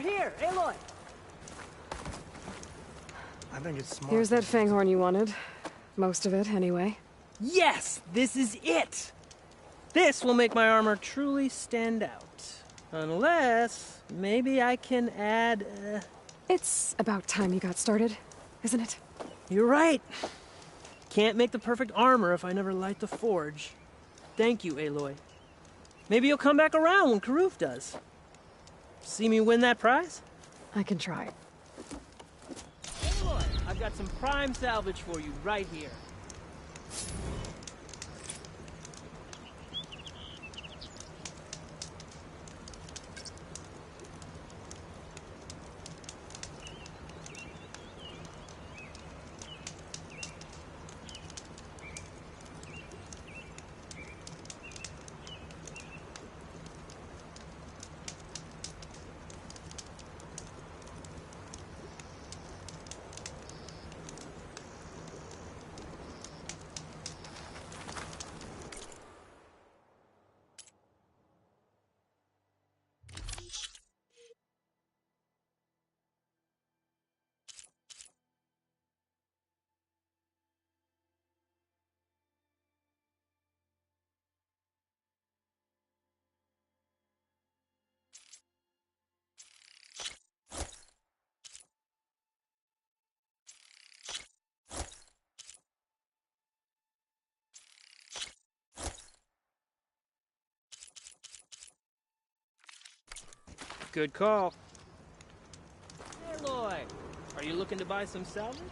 here, Aloy! I think it's smart. Here's that fanghorn you wanted. Most of it, anyway. Yes! This is it! This will make my armor truly stand out. Unless, maybe I can add, It's about time you got started, isn't it? You're right. Can't make the perfect armor if I never light the forge. Thank you, Aloy. Maybe you'll come back around when Karuf does. See me win that prize? I can try. Aloy, I've got some prime salvage for you right here. Good call. Aloy, are you looking to buy some salvage?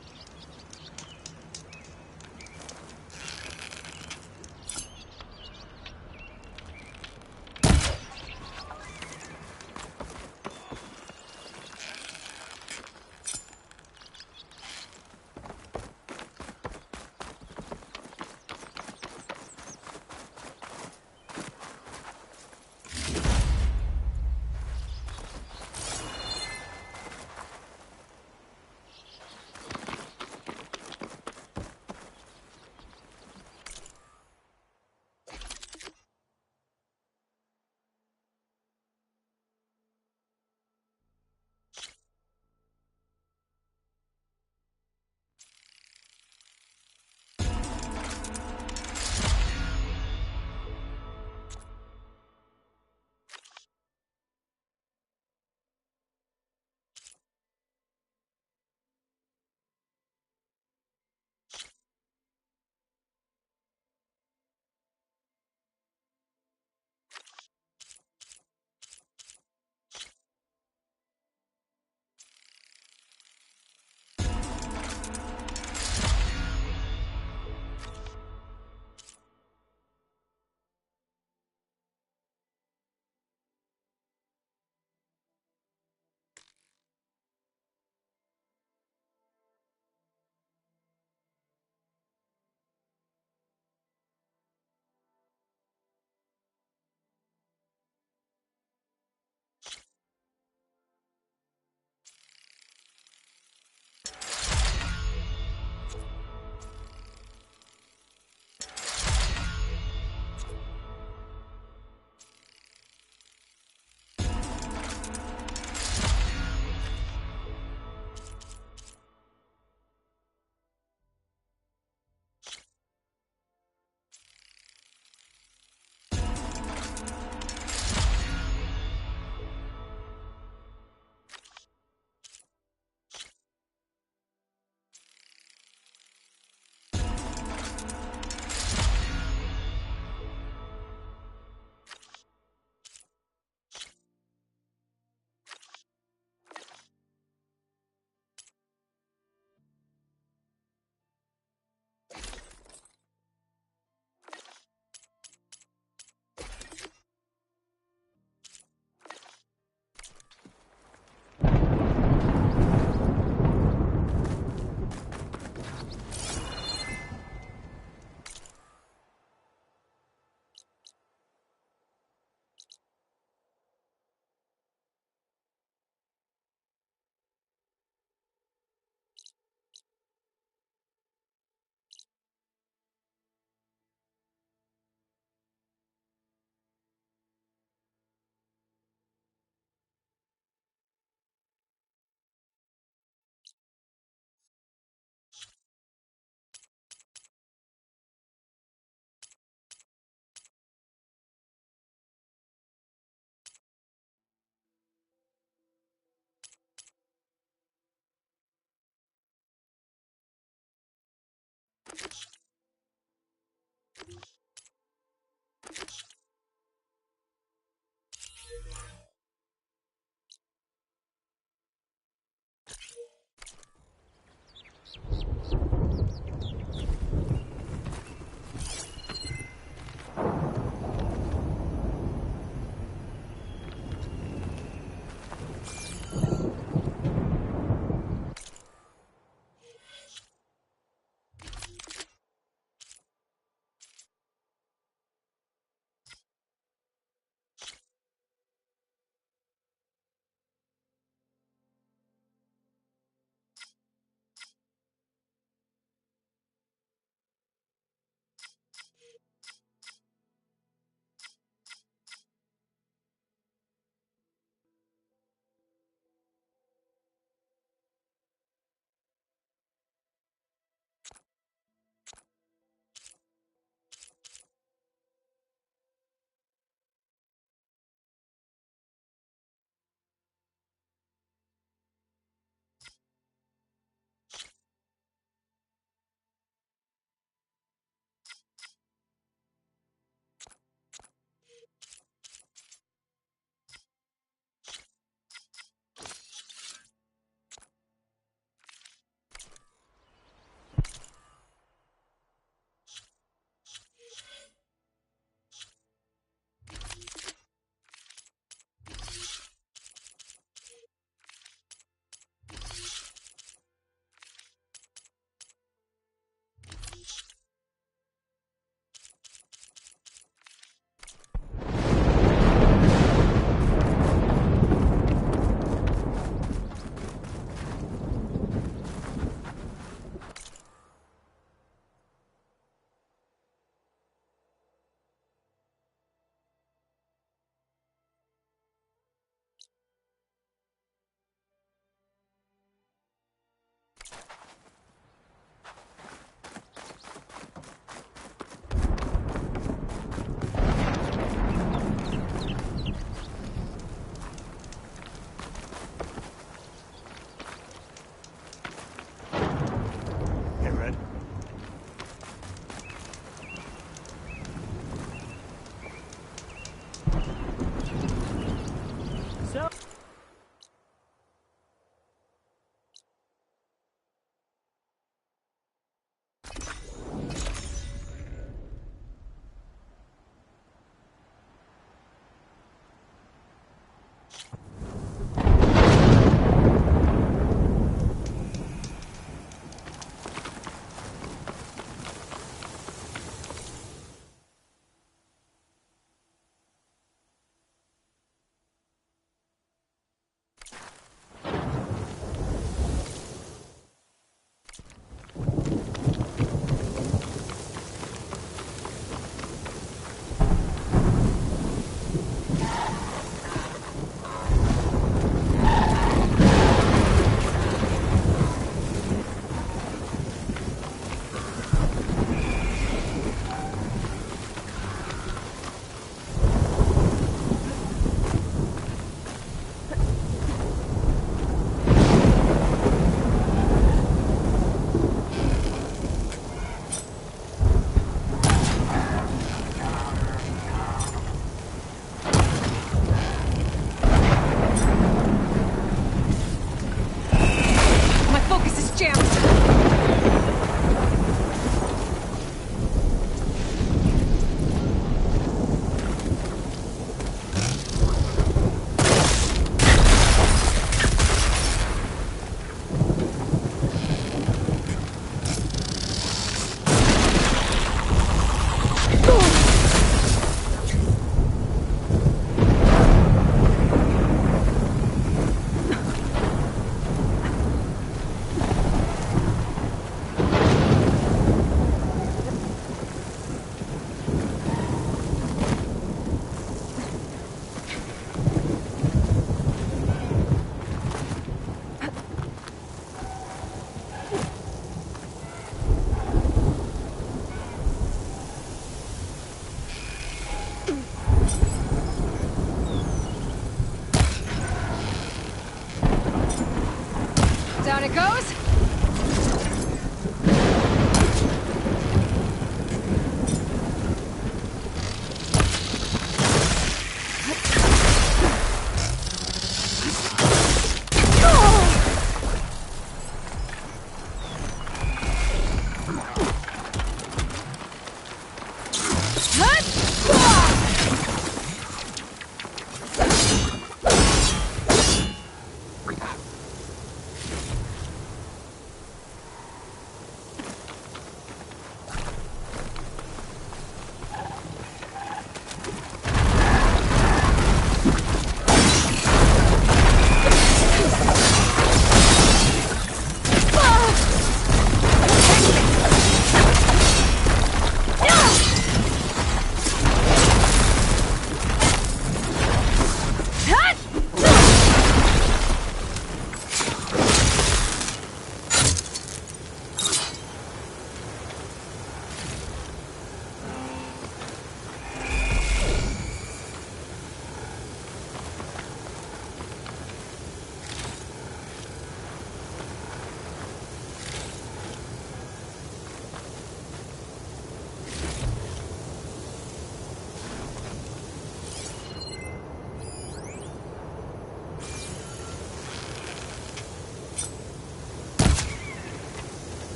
Down it goes.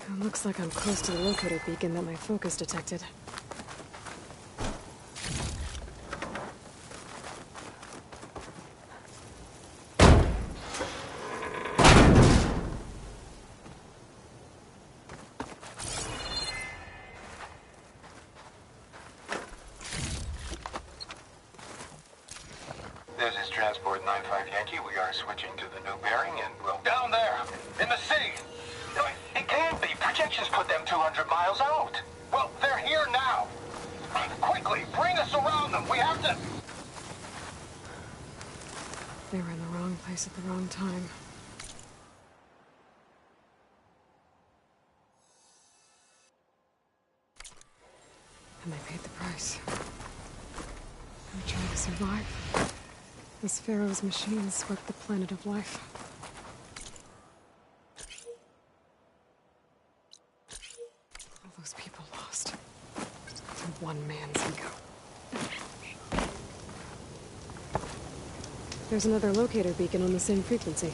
It looks like I'm close to the locator beacon that my focus detected. This is Transport 95 Yankee. We are switching to the new bearing and we'll... Down there! In the city! No, it can't be. Projections put them 200 miles out. Well, they're here now. Quickly, bring us around them. We have to... They were in the wrong place at the wrong time. And they paid the price. They tried to survive. As Pharaoh's machines swept the planet of life. All those people lost to one man's ego. There's another locator beacon on the same frequency.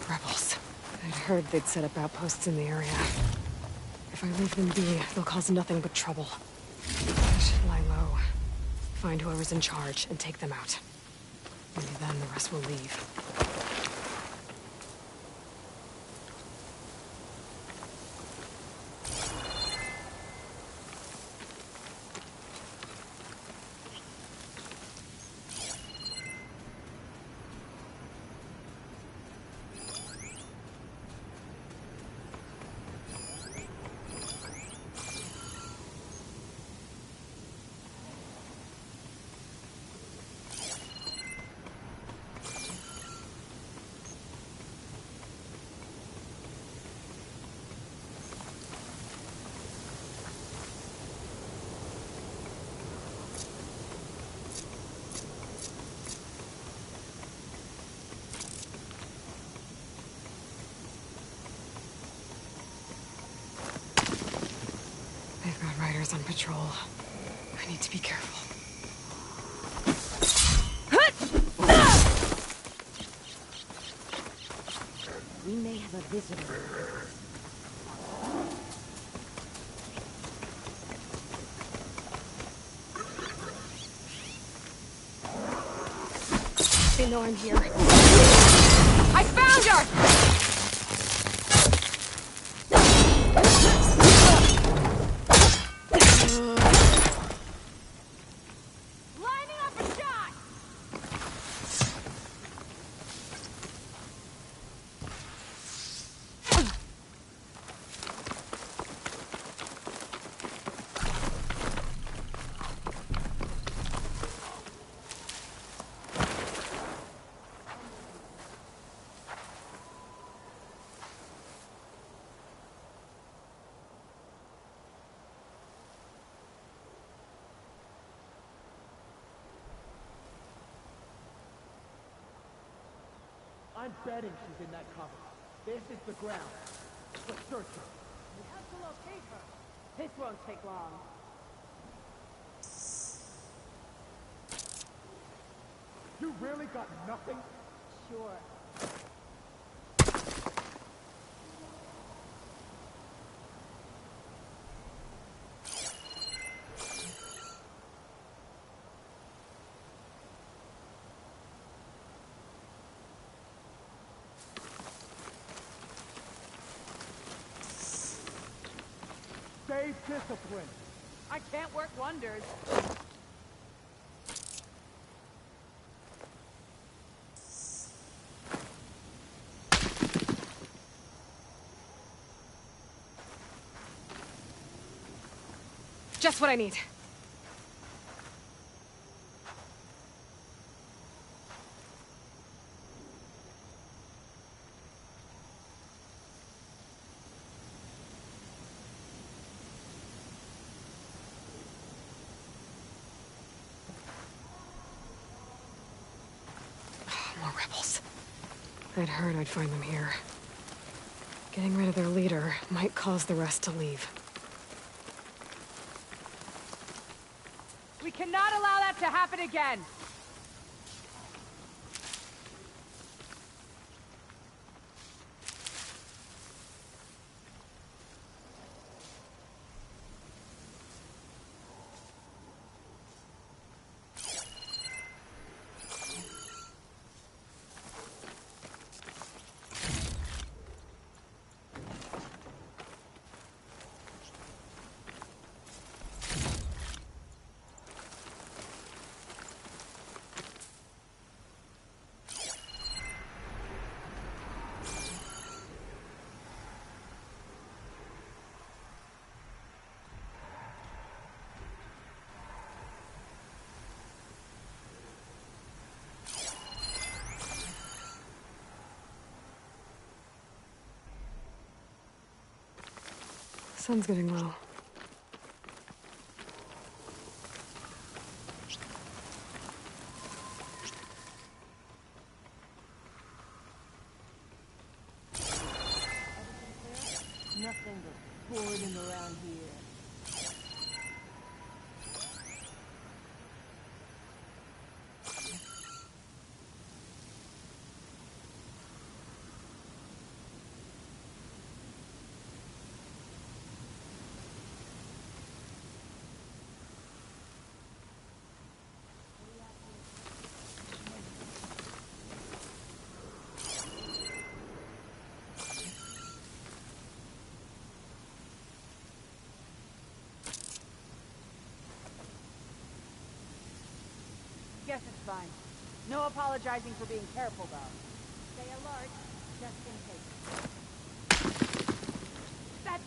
Rebels. I'd heard they'd set up outposts in the area. If I leave them be, they'll cause nothing but trouble. I should lie low, find whoever's in charge, and take them out. Maybe then the rest will leave. They've got riders on patrol. I need to be careful. We may have a visitor. They know I'm here. I found her! I'm betting she's in that cover. This is the ground. Let's search her. We have to locate her. This won't take long. You really got nothing? Sure. Crave discipline. I can't work wonders. Just what I need. More rebels. I'd heard I'd find them here. Getting rid of their leader might cause the rest to leave. We cannot allow that to happen again! Sun's getting low. Nothing but boredom around here. Guess it's fine. No apologizing for being careful, though. Stay alert, just in case. That's...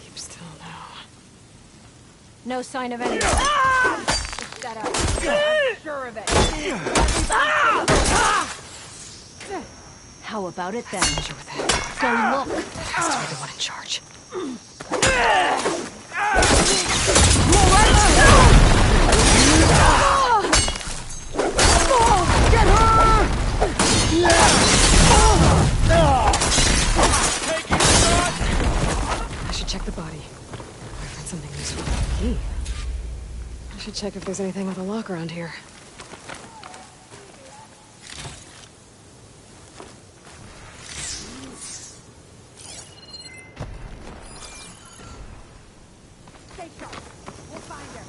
Keep still now. No sign of any... Just shut up. I'm sure of it. How about it then? Measure with that. Go look. That has to be the one in charge. Get her! I should check the body. Might find something useful. Key. I should check if there's anything with a lock around here. Stay sharp. We'll find her.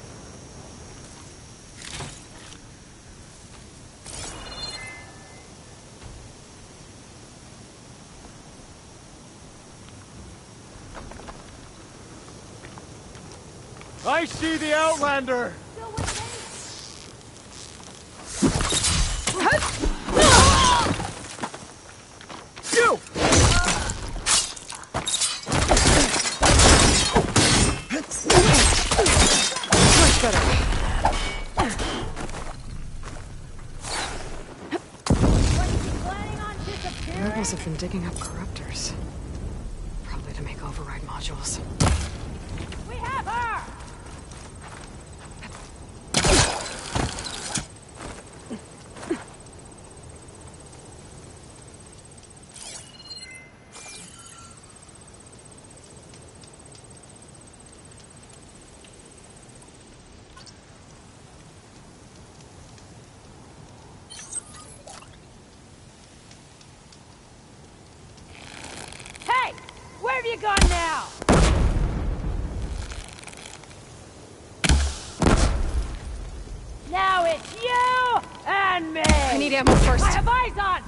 I see the Outlander! You! Much better. Planning on disappearing? Rebels have been digging up corruptors. Probably to make override modules. We have her! It's you and me! I need ammo first. I have eyes on!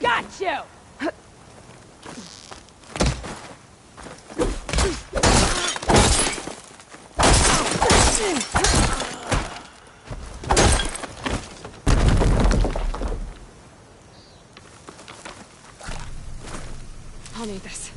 Got you! I'll need this.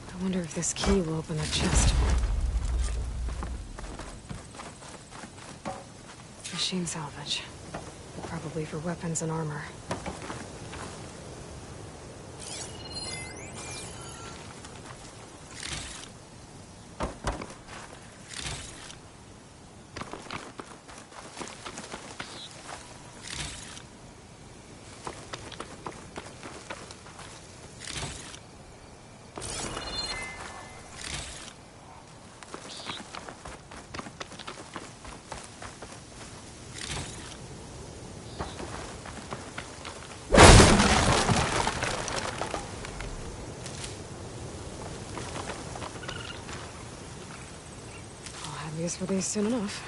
I wonder if this key will open the chest. Machine salvage. Probably for weapons and armor. I'll have use for these soon enough.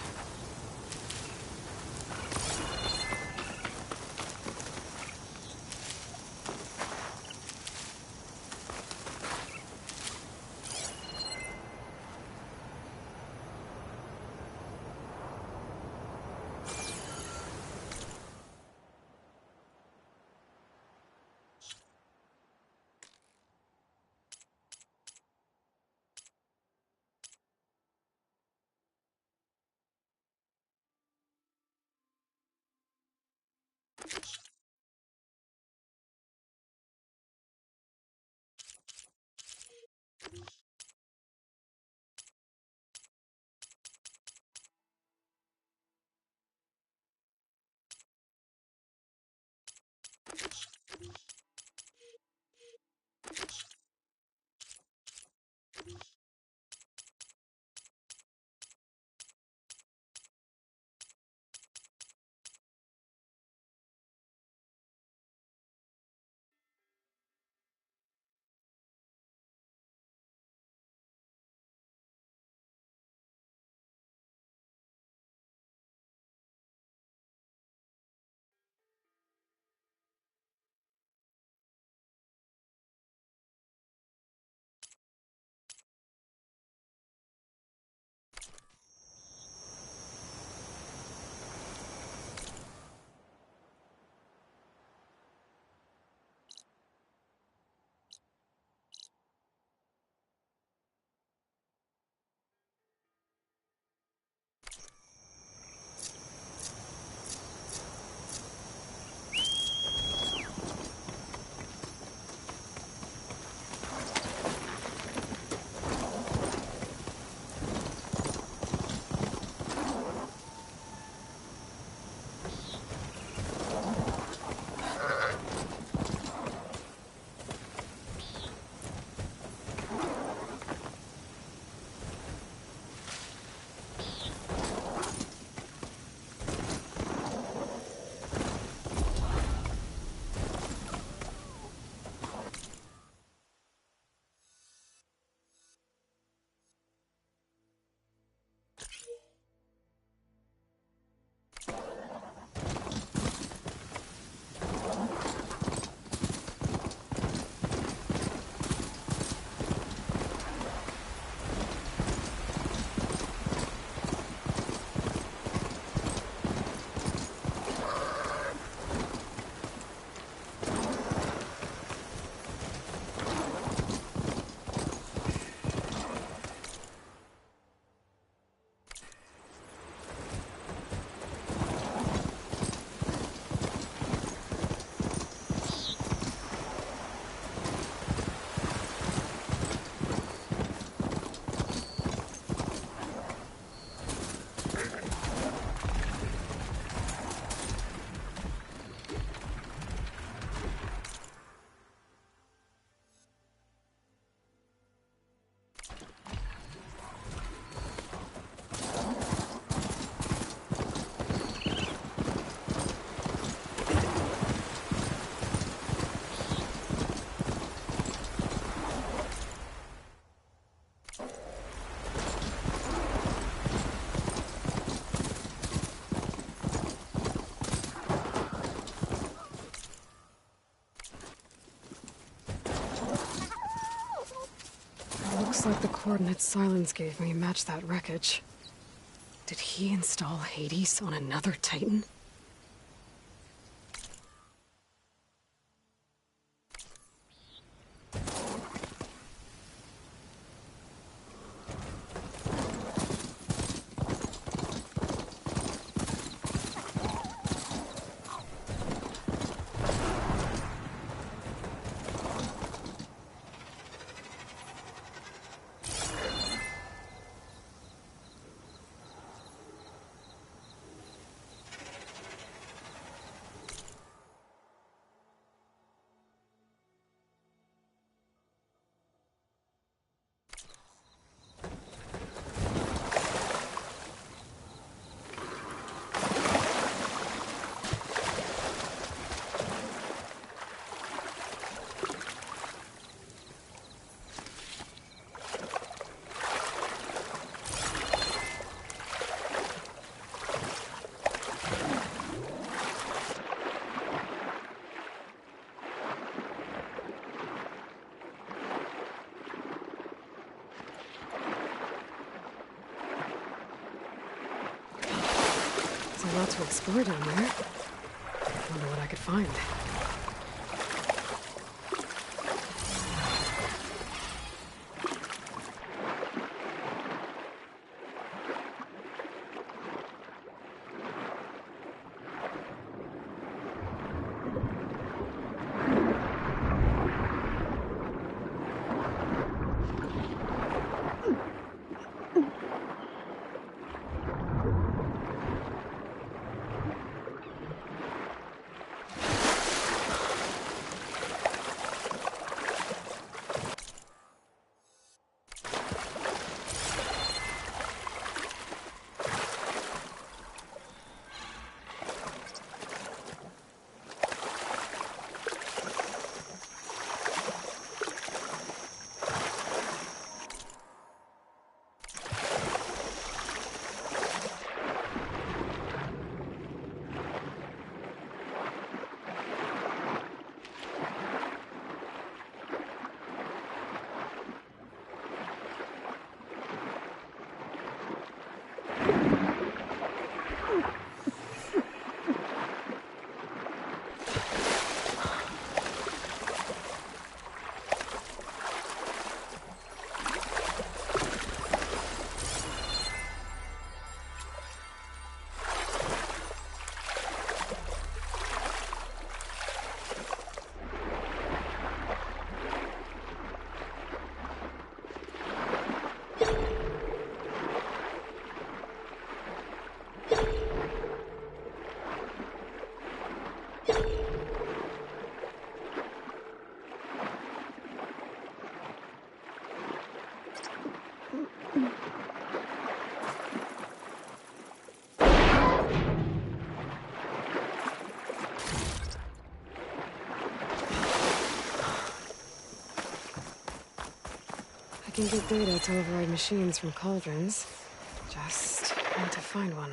like the coordinates Silence gave me match that wreckage. Did he install Hades on another Titan? There's a lot to explore down there. Wonder what I could find. I can get data to override machines from cauldrons. Just need to find one.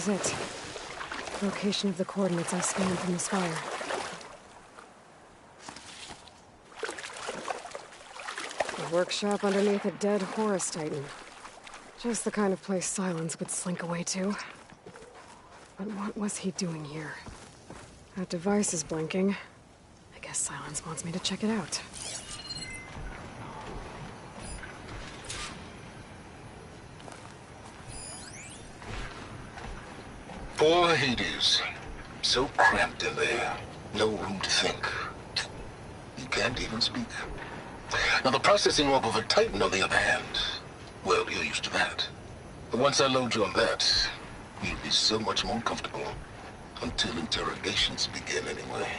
is it. Location of the coordinates I scanned from the spire. A workshop underneath a dead Horus Titan. Just the kind of place Silence would slink away to. But what was he doing here? That device is blinking. I guess Silence wants me to check it out. Poor Hades. So cramped in there. No room to think. You can't even speak. Now the processing orb of a Titan, on the other hand, well, you're used to that. But once I load you on that, you'll be so much more comfortable. Until interrogations begin, anyway.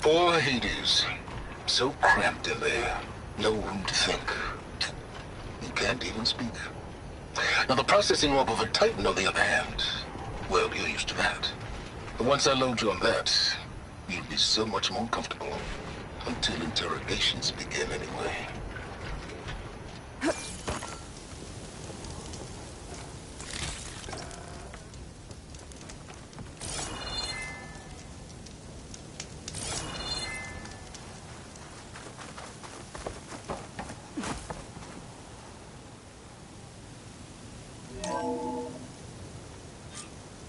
Poor Hades. So cramped in there. No room to think. You can't even speak. Now the processing orb of a Titan, on the other hand, well, you're used to that. But once I load you on that, you'll be so much more comfortable. Until interrogations begin, anyway.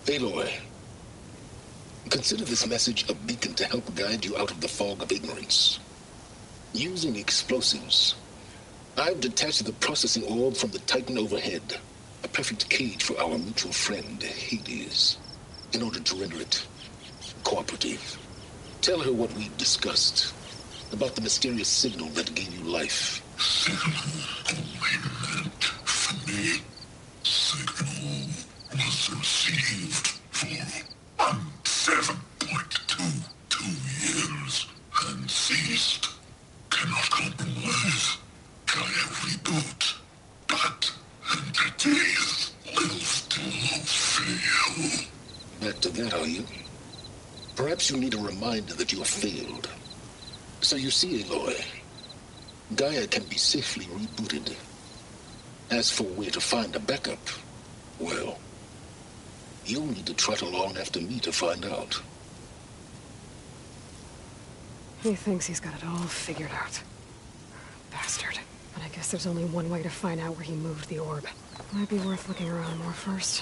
Aloy, consider this message a beacon to help guide you out of the fog of ignorance. Using explosives, I've detached the processing orb from the Titan overhead, a perfect cage for our mutual friend, Hades, in order to render it cooperative. Tell her what we've discussed about the mysterious signal that gave you life. Signal only meant for me. Signal was received for 7.22 years and ceased. Cannot compromise. Try every boot, but entities will still fail. Back to that, are you? Perhaps you need a reminder that you have failed. So you see, Aloy, Gaia can be safely rebooted. As for where to find a backup, well, you'll need to trot along after me to find out. He thinks he's got it all figured out. Bastard. But I guess there's only one way to find out where he moved the orb. Might be worth looking around more first.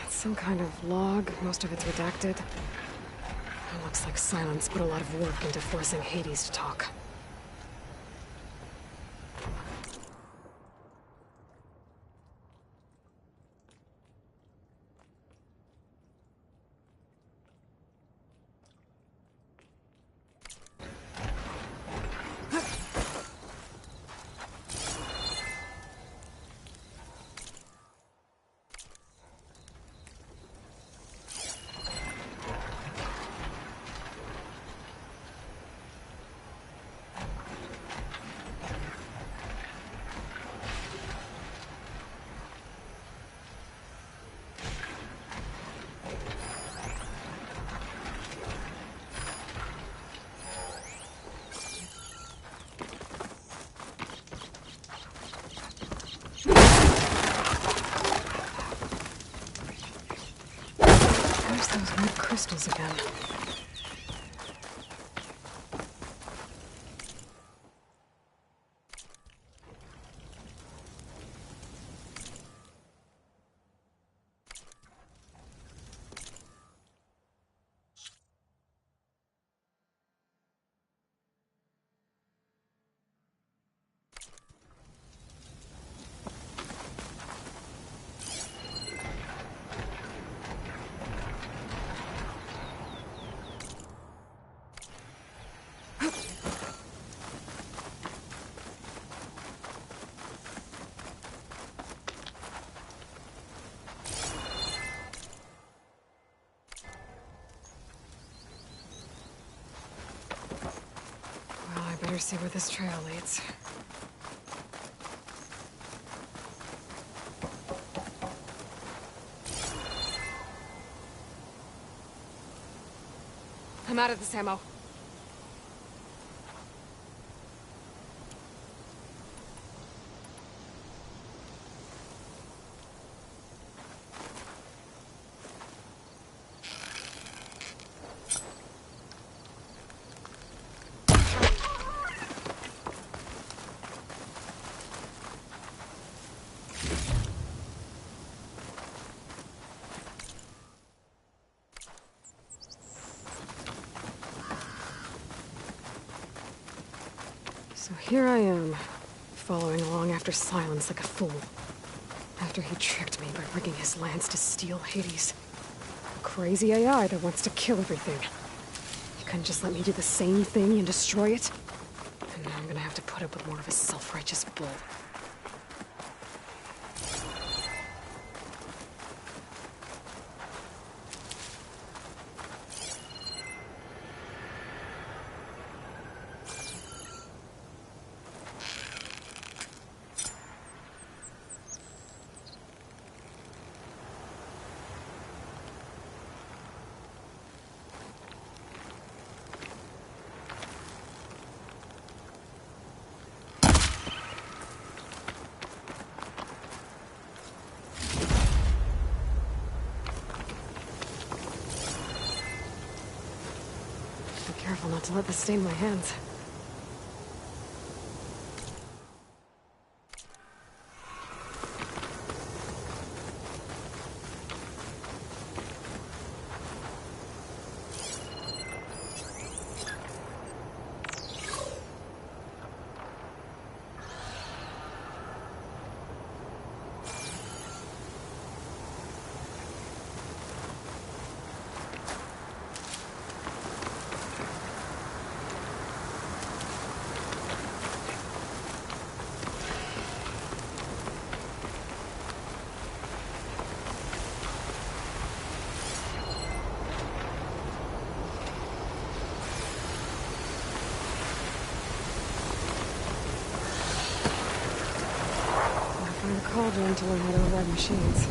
Some kind of log, most of it's redacted. It looks like Silence put a lot of work into forcing Hades to talk. There's those red crystals again. Better see where this trail leads. I'm out of this ammo. So here I am, following along after Silence like a fool. After he tricked me by rigging his lance to steal Hades. A crazy AI that wants to kill everything. He couldn't just let me do the same thing and destroy it? And now I'm gonna have to put up with more of his self-righteous bull. Careful not to let this stain my hands. Find a cauldron to learn how to override machines.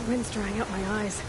The wind's drying out my eyes.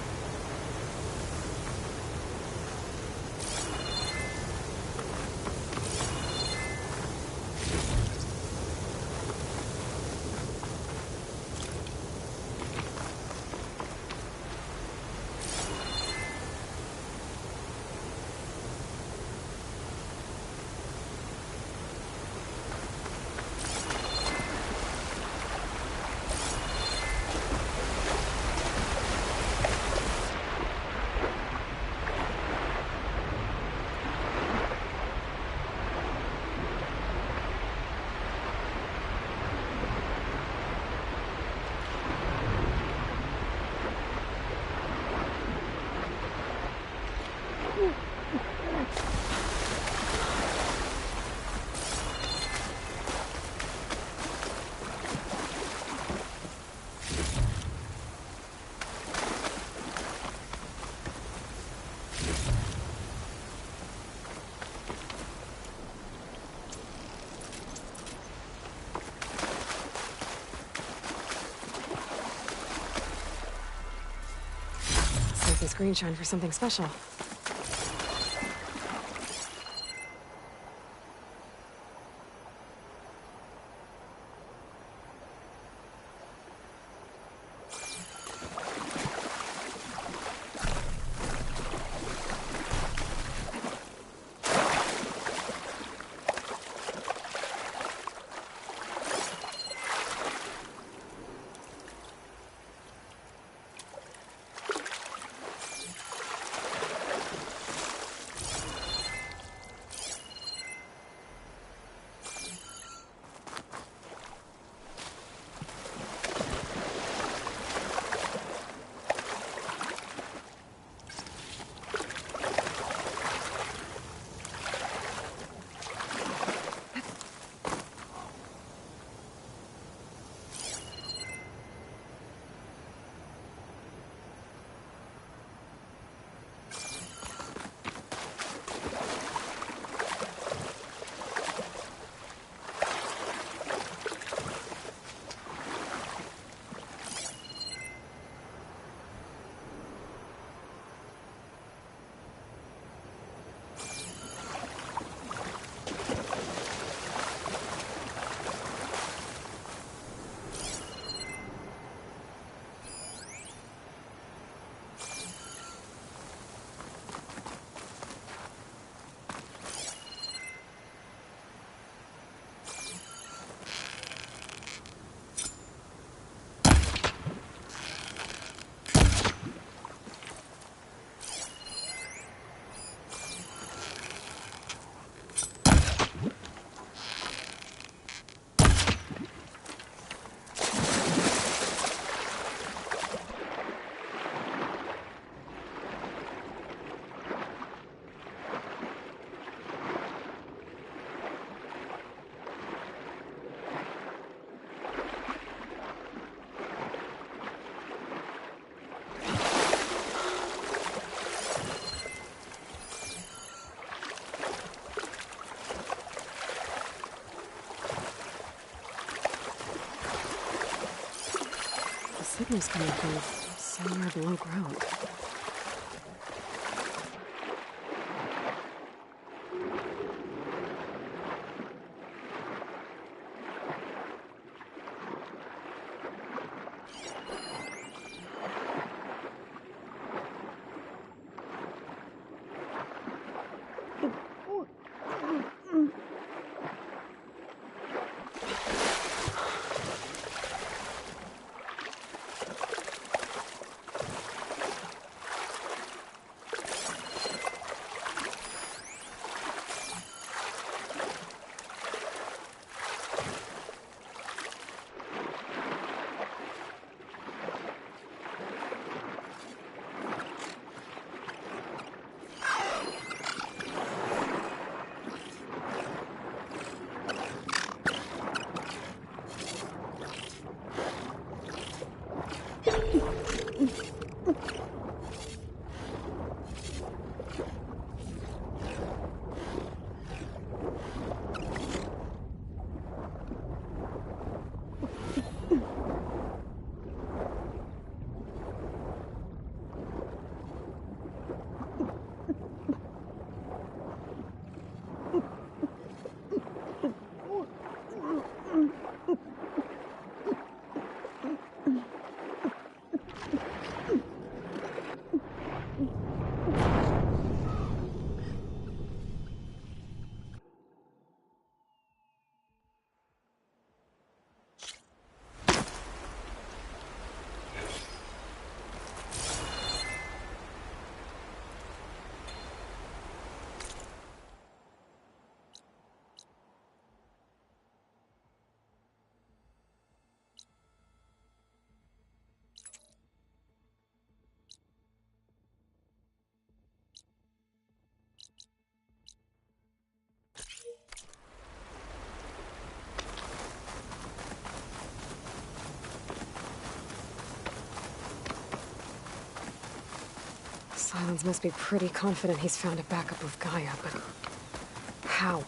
This green shine for something special. Signal's coming from somewhere below ground. Wylens must be pretty confident he's found a backup with Gaia, but how?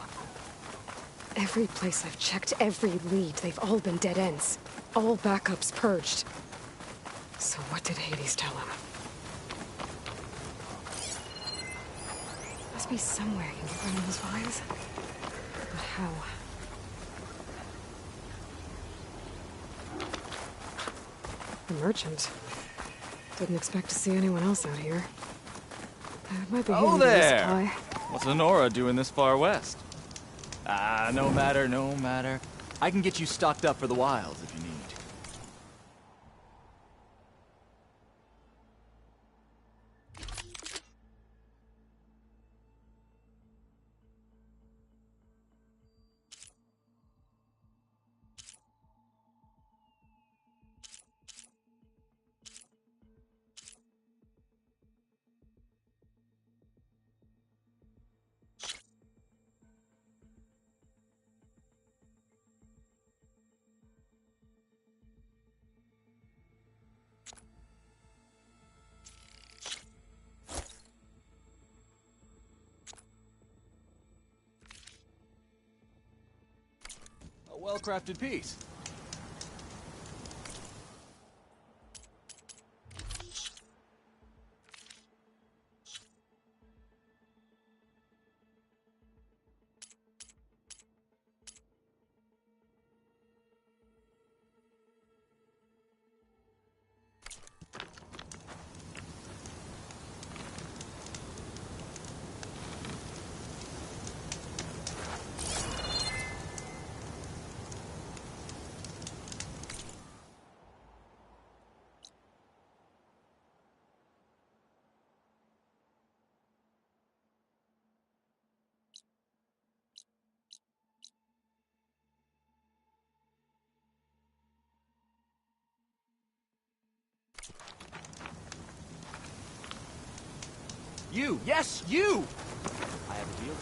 Every place I've checked, every lead, they've all been dead ends. All backups purged. So what did Hades tell him? Must be somewhere he can get rid of those vines. But how? The merchant. Didn't expect to see anyone else out here. It might be Oh hidden to there! resupply. What's Honora doing this far west? Ah, no matter, no matter. I can get you stocked up for the wilds if you need. A well-crafted piece. You! Yes, you! I have a deal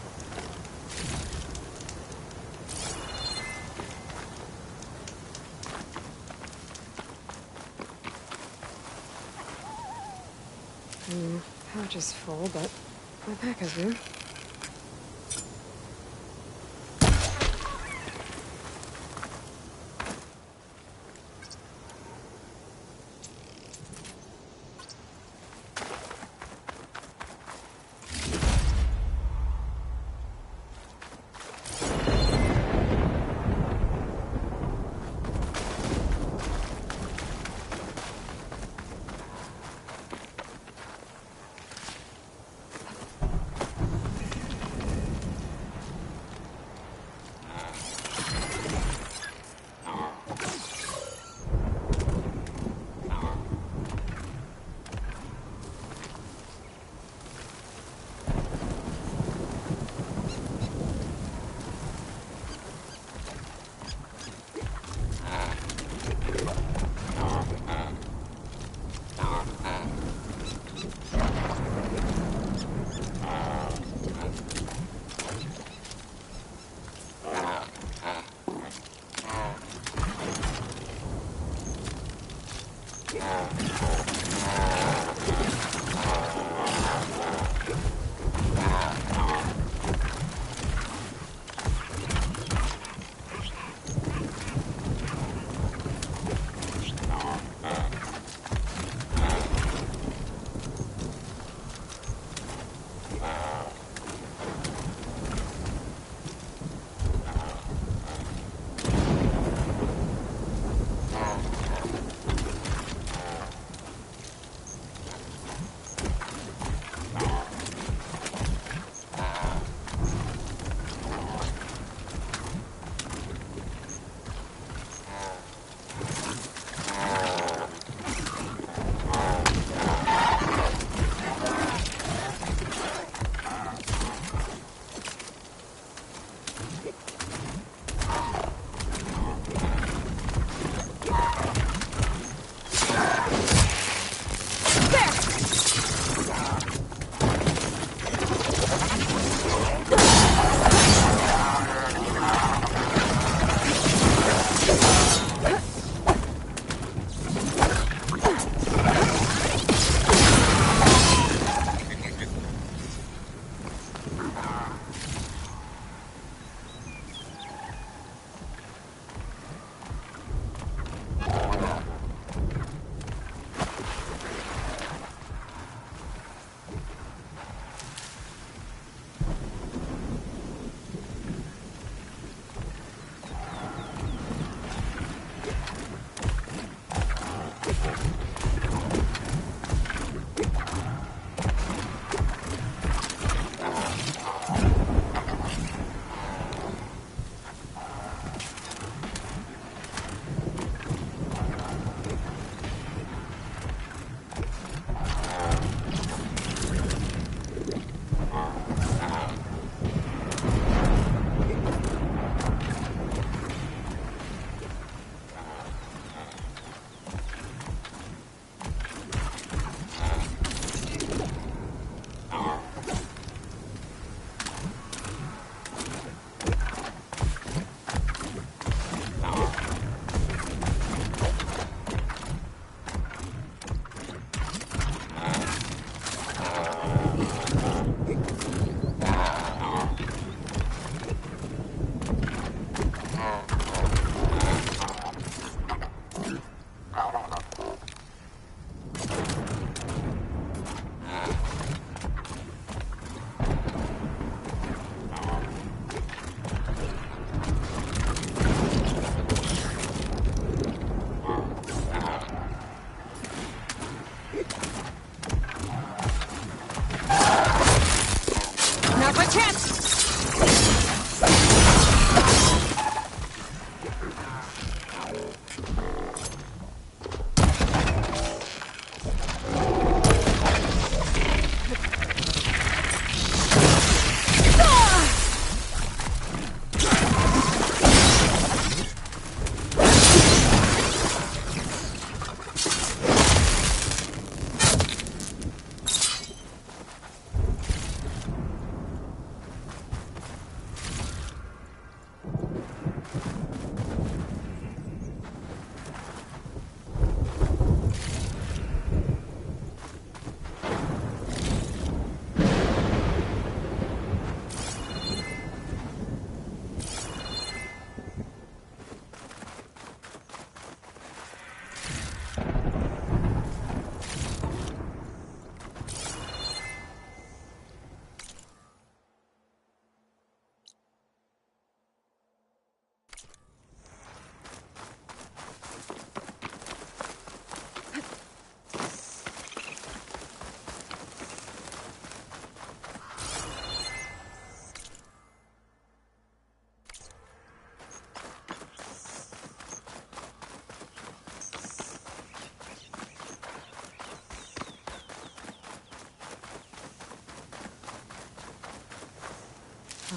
Pouch is full, but my pack has room.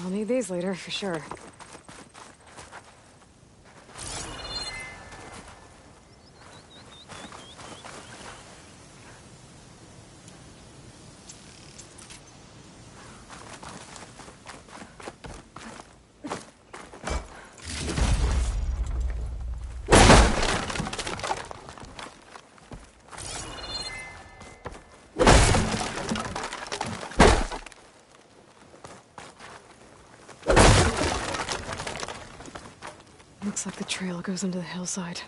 I'll need these later, for sure. Looks like the trail goes into the hillside.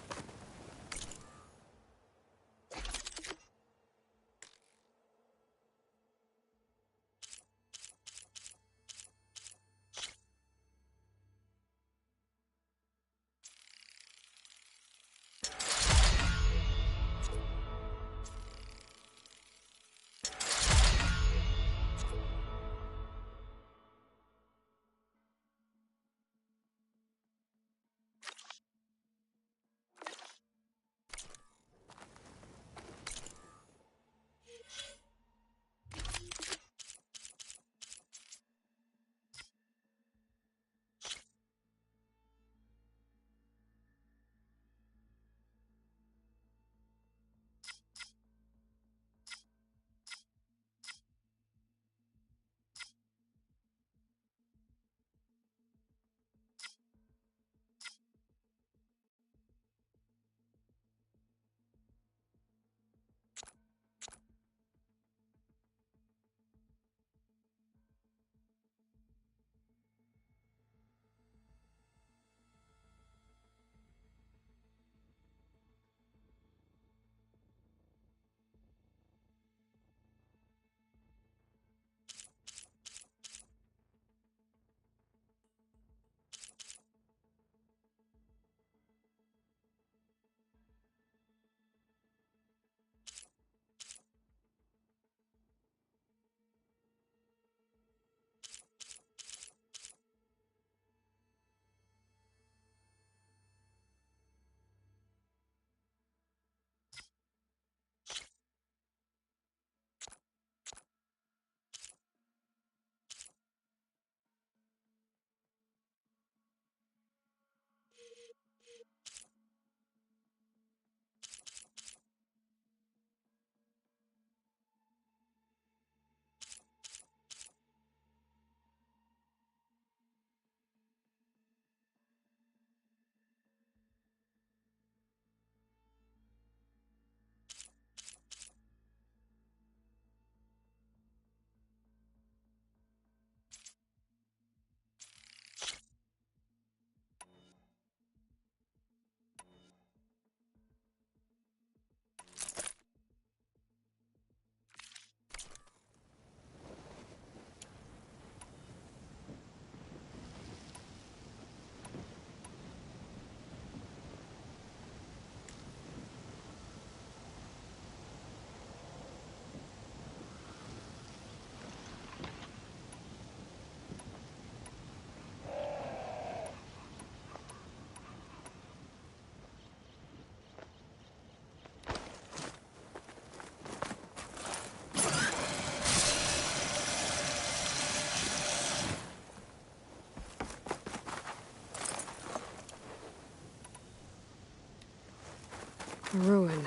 A ruin.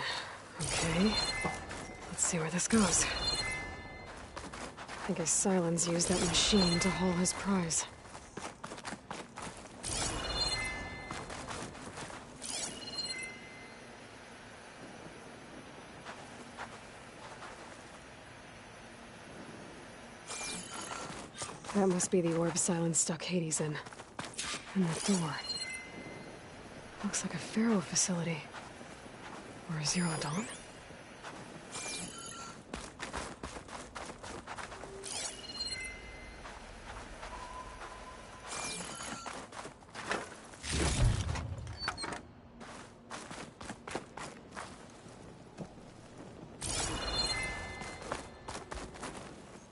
Okay. Let's see where this goes. I guess Silence used that machine to haul his prize. That must be the orb Silence stuck Hades in. And the door. Looks like a Pharaoh facility. Or a Zero Dawn?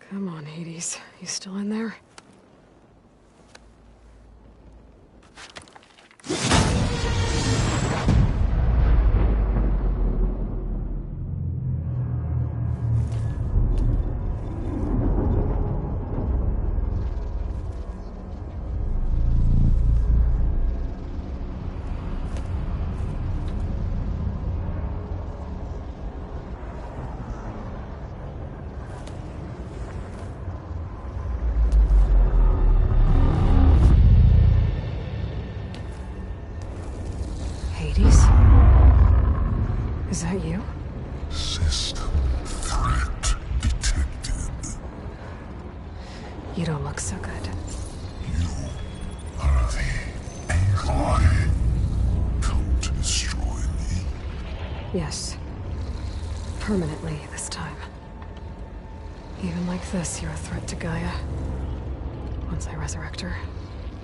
Come on, Hades. You still in there? that you? System threat detected. You don't look so good. You are the Aloy. Come to destroy me. Yes. Permanently this time. Even like this, you're a threat to Gaia. Once I resurrect her.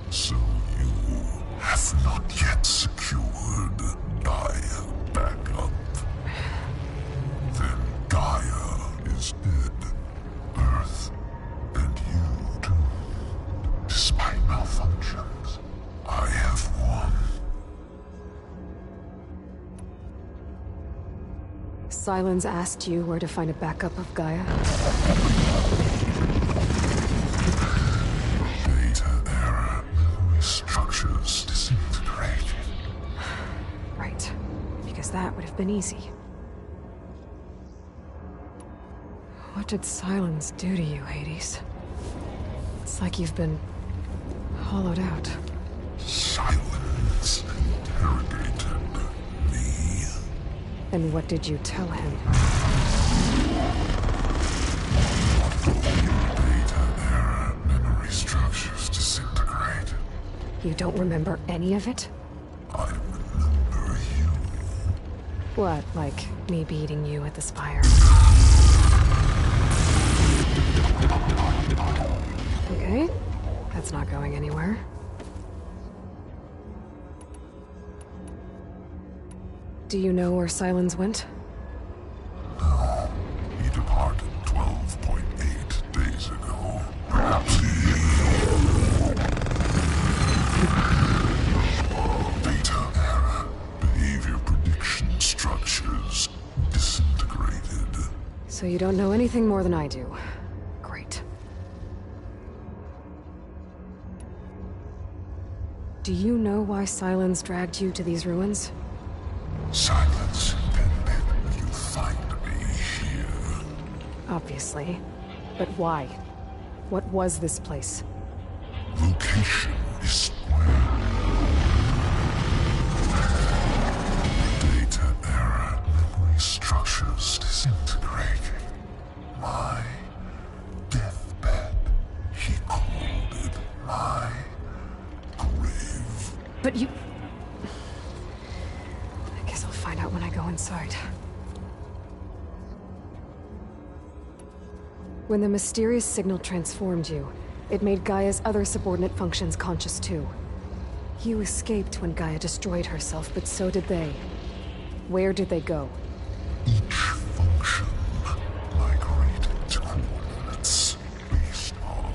So you have not yet secured Gaia back up. Then Gaia is dead. Earth and you too. Despite malfunctions, I have won. Sylens asked you where to find a backup of Gaia? Data error. Memory structures disintegrated. Right. Because that would have been easy. What did Sylens do to you, Hades? It's like you've been hollowed out. Silence interrogated me. And what did you tell him? Data error. Memory structures disintegrated. You don't remember any of it? I remember you. What, like me beating you at the spire? Okay, that's not going anywhere. Do you know where Sylens went? No. He departed 12.8 days ago. Perhaps he... Data error. Behavior prediction structures disintegrated. So you don't know anything more than I do. Great. Do you know why Sylens dragged you to these ruins? Silence intended you find me here. Obviously. But why? What was this place? Location is square. Data error. Memory structures disintegrating. My deathbed. He called it my grave. But you... I guess I'll find out when I go inside. When the mysterious signal transformed you, it made Gaia's other subordinate functions conscious too. You escaped when Gaia destroyed herself, but so did they. Where did they go? Each function migrated to coordinates based on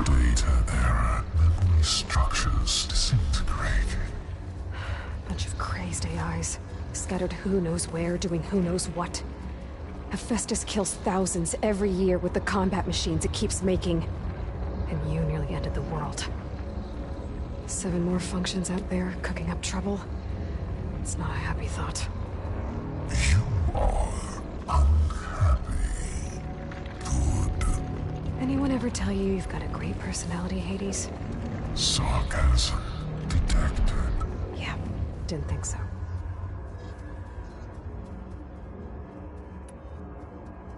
data error. Memory structures disintegrating. Bunch of crazed AIs, scattered who knows where, doing who knows what. Hephaestus kills thousands every year with the combat machines it keeps making. And you nearly ended the world. 7 more functions out there, cooking up trouble. It's not a happy thought. You are unhappy. Good. Anyone ever tell you you've got a great personality, Hades? Sarcasm detected. Yeah, didn't think so.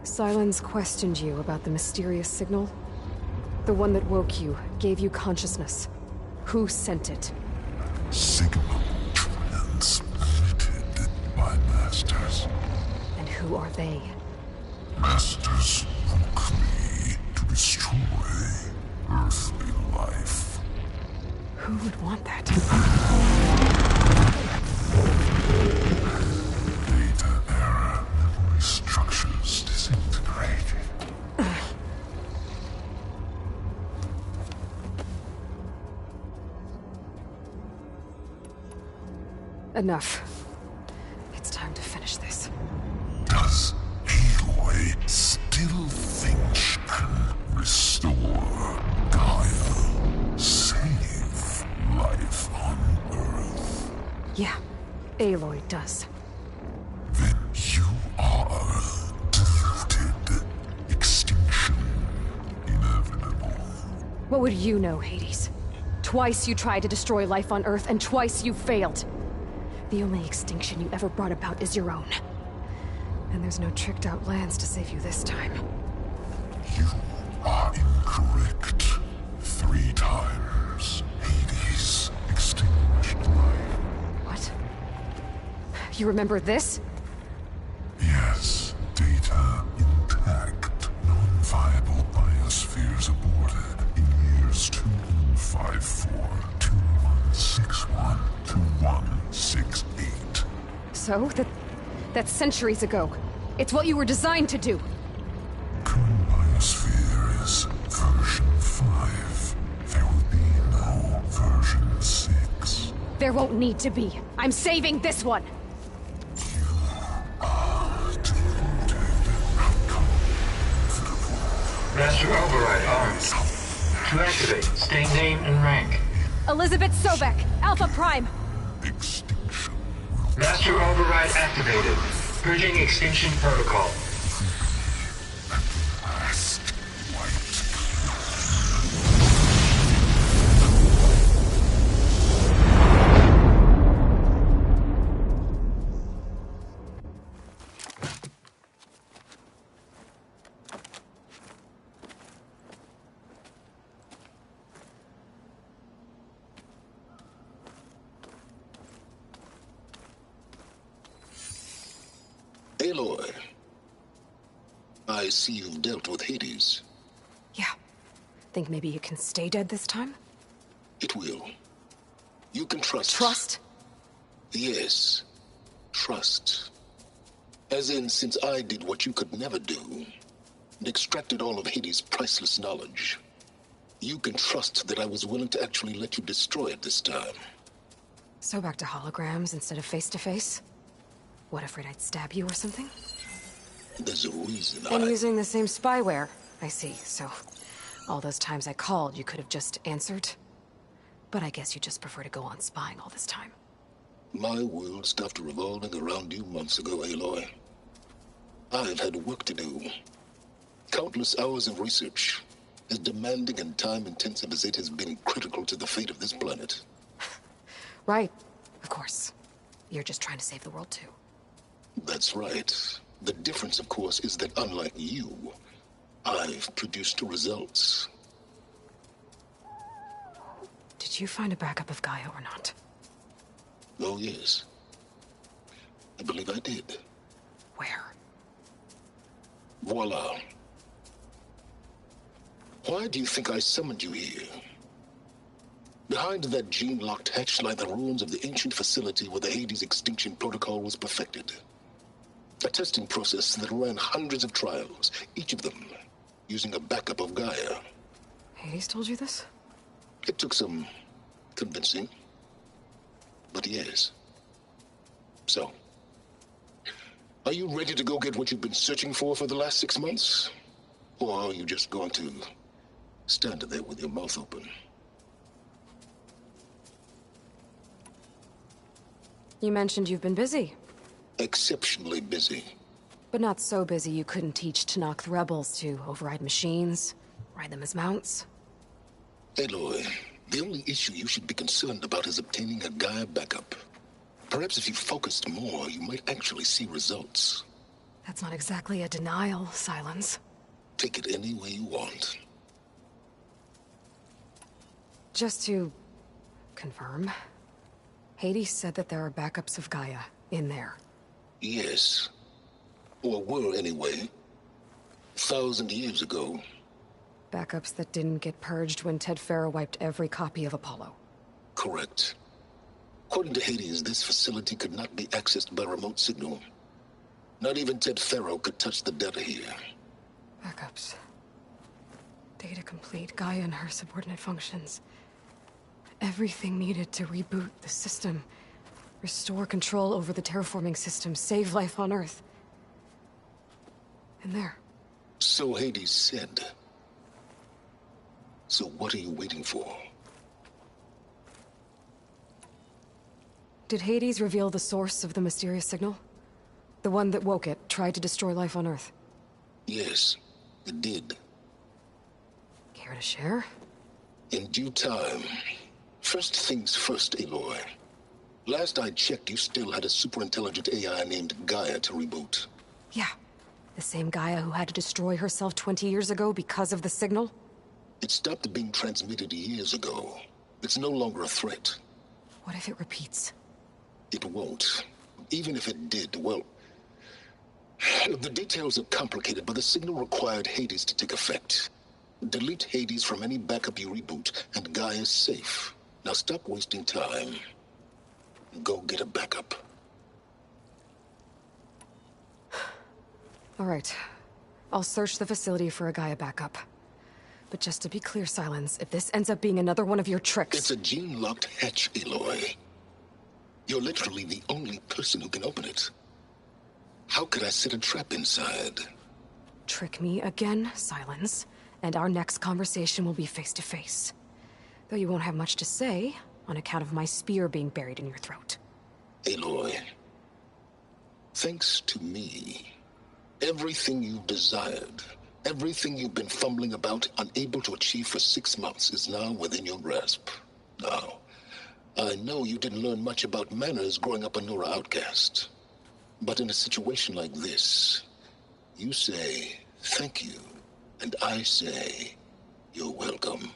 Sylens questioned you about the mysterious signal? The one that woke you, gave you consciousness. Who sent it? Signal transmitted by masters. And who are they? Masters woke me to destroy earthly life. Who would want that? Data error. Memory structures disintegrated. Enough. It's time to finish this. Does Aloy still think she can restore Gaia? Save life on Earth? Yeah, Aloy does. Then you are deluded. Extinction inevitable. What would you know, Hades? Twice you tried to destroy life on Earth, and twice you failed. The only extinction you ever brought about is your own. And there's no tricked-out lands to save you this time. You are incorrect. 3 times. Hades extinguished life. What? You remember this? Yes, data intact. Non-viable biospheres aborted in years 2154, 2161, 2168. So? That's centuries ago. It's what you were designed to do. Current biosphere is version 5. There will be no version 6. There won't need to be. I'm saving this one! Master Override armed. To activate, state name and rank. Elizabeth Sobek, Alpha Prime! Extinction. Master Override activated. Purging extinction protocol. Last white. Aloy, I see you've dealt with Hades. Yeah. Think maybe you can stay dead this time? It will. You can trust. Trust? Yes. Trust. As in, since I did what you could never do, and extracted all of Hades' priceless knowledge, you can trust that I was willing to actually let you destroy it this time. So back to holograms instead of face-to-face? What, afraid I'd stab you or something? There's a reason And using the same spyware. I see, so... all those times I called, you could have just answered? But I guess you just prefer to go on spying all this time. My world stopped revolving around you months ago, Aloy. I've had work to do. Countless hours of research, as demanding and time-intensive as it has been critical to the fate of this planet. Right, of course. You're just trying to save the world, too. That's right. The difference, of course, is that unlike you, I've produced results. Did you find a backup of Gaia or not? Oh, yes. I believe I did. Where? Voila. Why do you think I summoned you here? Behind that gene-locked hatch lie the ruins of the ancient facility where the Hades extinction protocol was perfected. A testing process that ran hundreds of trials, each of them using a backup of Gaia. Hades told you this? It took some convincing, but yes. So, are you ready to go get what you've been searching for the last 6 months? Or are you just going to stand there with your mouth open? You mentioned you've been busy. Exceptionally busy. But not so busy you couldn't teach Tanakh the rebels to override machines, ride them as mounts. Aloy, the only issue you should be concerned about is obtaining a Gaia backup. Perhaps if you focused more, you might actually see results. That's not exactly a denial, Silence. Take it any way you want. Just to... confirm. Hades said that there are backups of Gaia in there. Yes. Or were, anyway. 1,000 years ago. Backups that didn't get purged when Ted Farrow wiped every copy of Apollo. Correct. According to Hades, this facility could not be accessed by remote signal. Not even Ted Farrow could touch the data here. Backups. Data complete, Gaia and her subordinate functions. Everything needed to reboot the system. Restore control over the terraforming system, save life on Earth. And there. So Hades said. So what are you waiting for? Did Hades reveal the source of the mysterious signal? The one that woke it, tried to destroy life on Earth? Yes, it did. Care to share? In due time. First things first, Aloy. Last I checked, you still had a super-intelligent AI named Gaia to reboot. Yeah. The same Gaia who had to destroy herself 20 years ago because of the signal? It stopped being transmitted years ago. It's no longer a threat. What if it repeats? It won't. Even if it did, well... The details are complicated, but the signal required Hades to take effect. Delete Hades from any backup you reboot, and Gaia's safe. Now stop wasting time. Go get a backup. All right. I'll search the facility for a Gaia backup. But just to be clear, Silence, if this ends up being another one of your tricks... It's a gene-locked hatch, Aloy. You're literally the only person who can open it. How could I set a trap inside? Trick me again, Silence, and our next conversation will be face-to-face. Though you won't have much to say, on account of my spear being buried in your throat. Aloy, thanks to me, everything you've desired, everything you've been fumbling about, unable to achieve for 6 months, is now within your grasp. Now, I know you didn't learn much about manners growing up a Nora outcast. But in a situation like this, you say, thank you, and I say, you're welcome.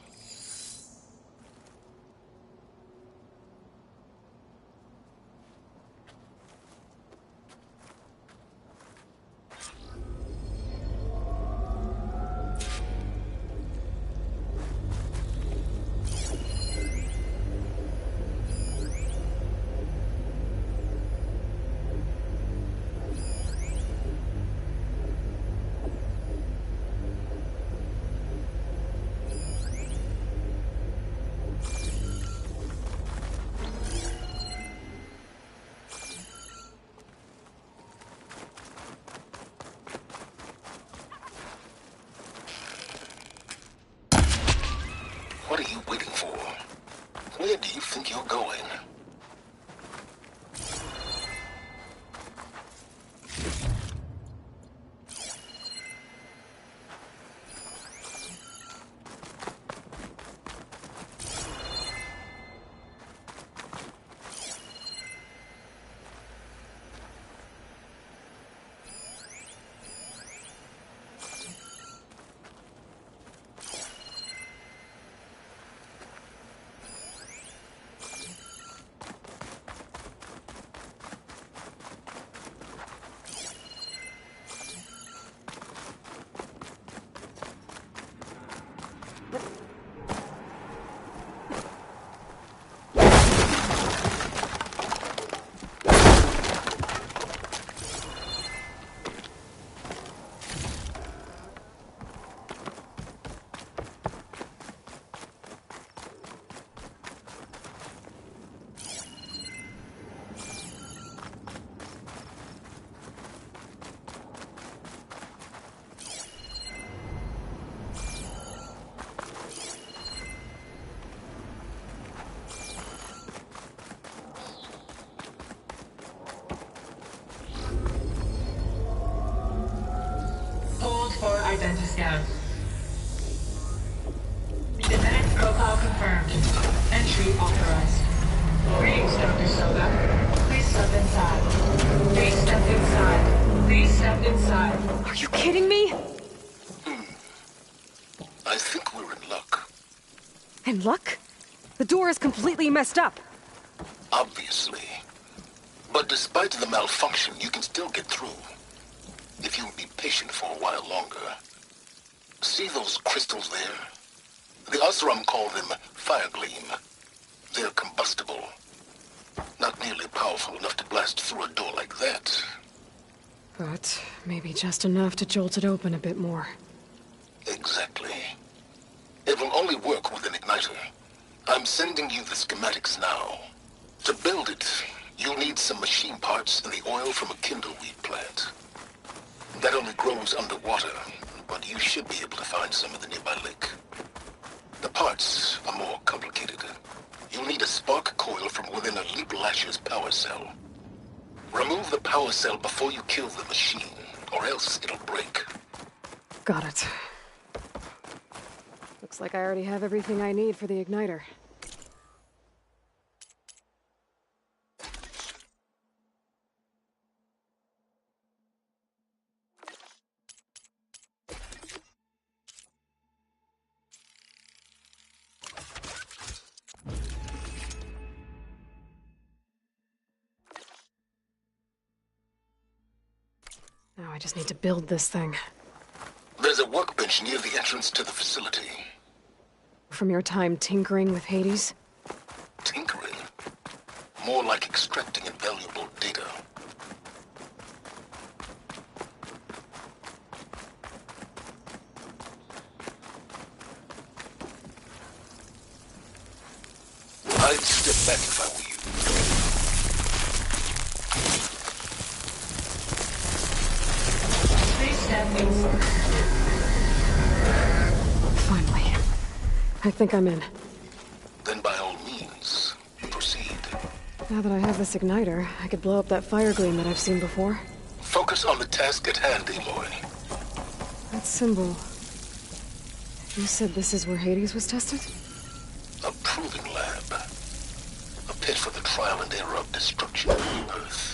What are you waiting for? Where do you think you're going? For identiscan. Genetic profile confirmed. Entry authorized. Greetings, Dr. Soda. Please step inside. Please step inside. Please step inside. Are you kidding me? I think we're in luck. In luck? The door is completely messed up. Obviously. But despite the malfunction, you can still get through. If you'll be patient for a while longer. See those crystals there? The Osram call them fire gleam. They're combustible. Not nearly powerful enough to blast through a door like that. But maybe just enough to jolt it open a bit more. Exactly. It will only work with an igniter. I'm sending you the schematics now. To build it, you'll need some machine parts and the oil from a kindleweed plant. That only grows underwater, but you should be able to find some in the nearby lake. The parts are more complicated. You'll need a spark coil from within a Leap Lasher's power cell. Remove the power cell before you kill the machine, or else it'll break. Got it. Looks like I already have everything I need for the igniter. just need to build this thing. There's a workbench near the entrance to the facility. From your time tinkering with Hades? Tinkering? More like extracting invaluable data. I'd step back if I were you. Please stand inside. Finally. I think I'm in. Then by all means, proceed. Now that I have this igniter, I could blow up that fire gleam that I've seen before. Focus on the task at hand, Aloy. That symbol... You said this is where Hades was tested? A proving lab. A pit for the trial and error of destruction of Earth.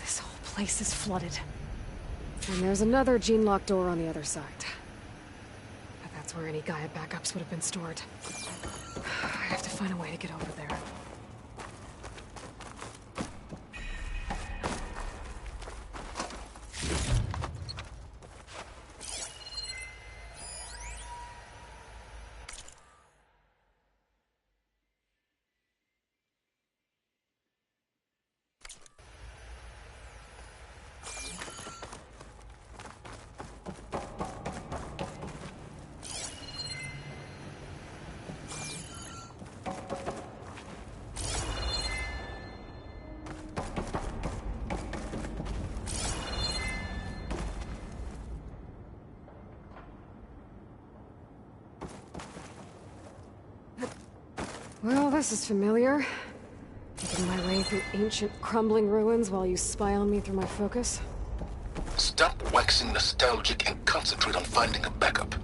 This whole place is flooded. And there's another gene-locked door on the other side. But that's where any Gaia backups would have been stored. I have to find a way to get over there. Well, this is familiar. Making my way through ancient, crumbling ruins while you spy on me through my focus. Stop waxing nostalgic and concentrate on finding a backup.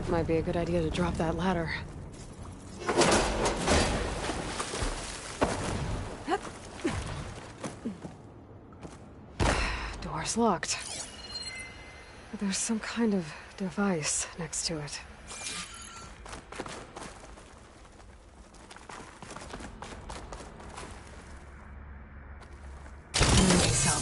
Might be a good idea to drop that ladder. Door's locked. But there's some kind of device next to it. Energy cell.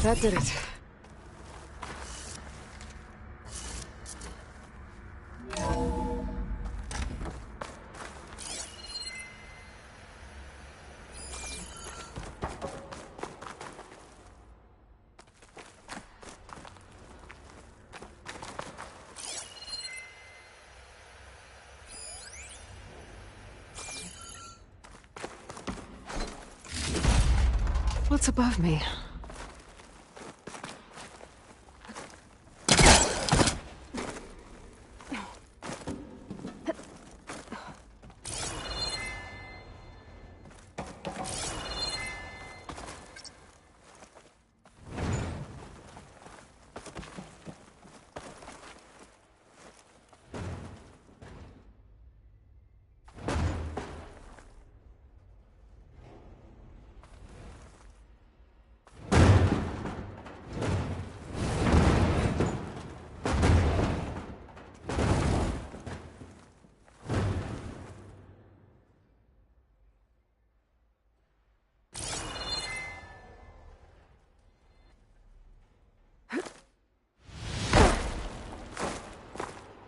That did it. What's above me?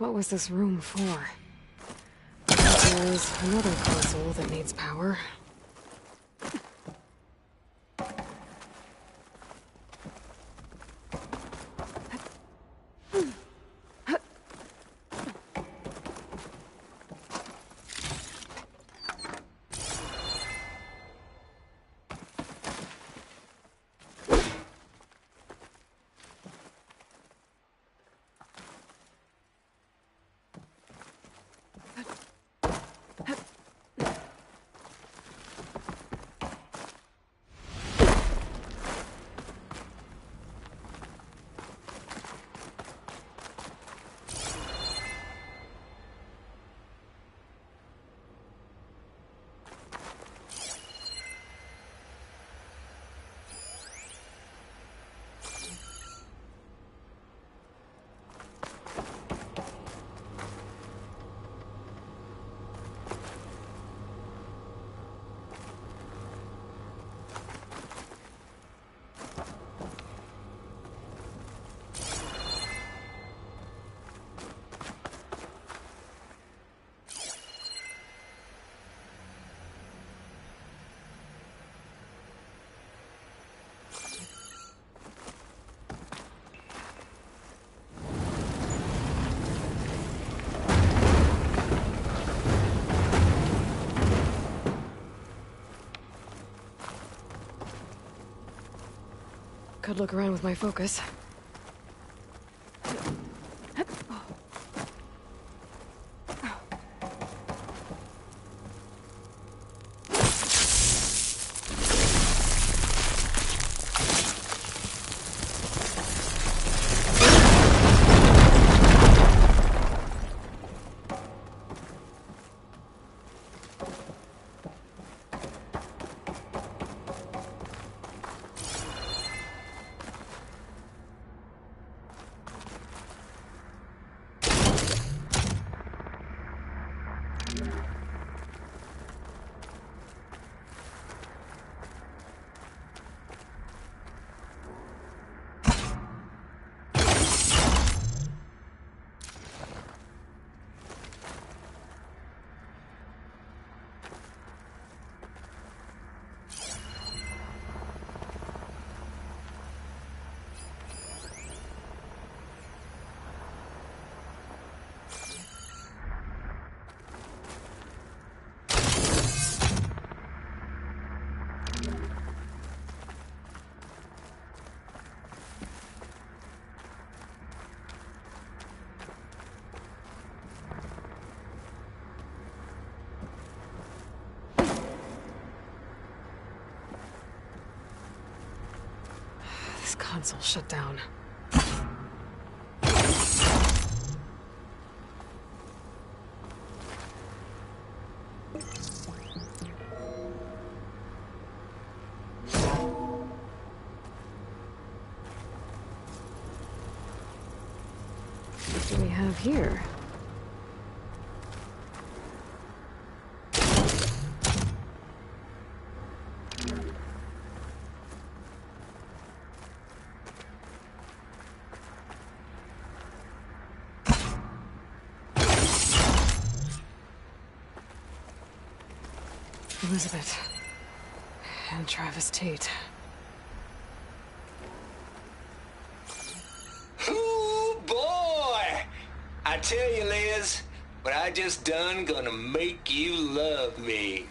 What was this room for? There's another console that needs power. Could look around with my focus. This console shut down. What do we have here? Elizabeth and Travis Tate. Ooh, boy! I tell you, Liz, what I just done gonna make you love me.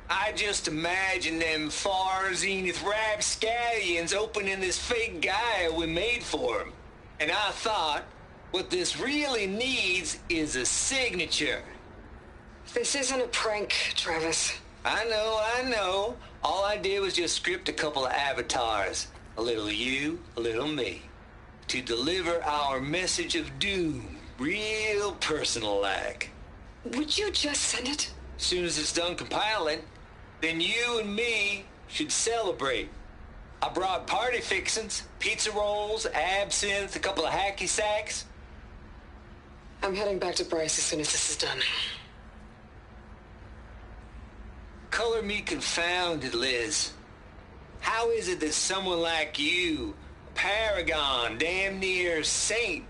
I just imagine them far zenith rapscallions opening this fake guy we made for him. And I thought, what this really needs is a signature. This isn't a prank, Travis. I know. All I did was just script a couple of avatars. A little you, a little me. To deliver our message of doom, real personal-like. Would you just send it? As soon as it's done compiling, then you and me should celebrate. I brought party fixins, pizza rolls, absinthe, a couple of hacky sacks. I'm heading back to Bryce as soon as this is done. Color me confounded, Liz. How is it that someone like you, a paragon, damn near saint,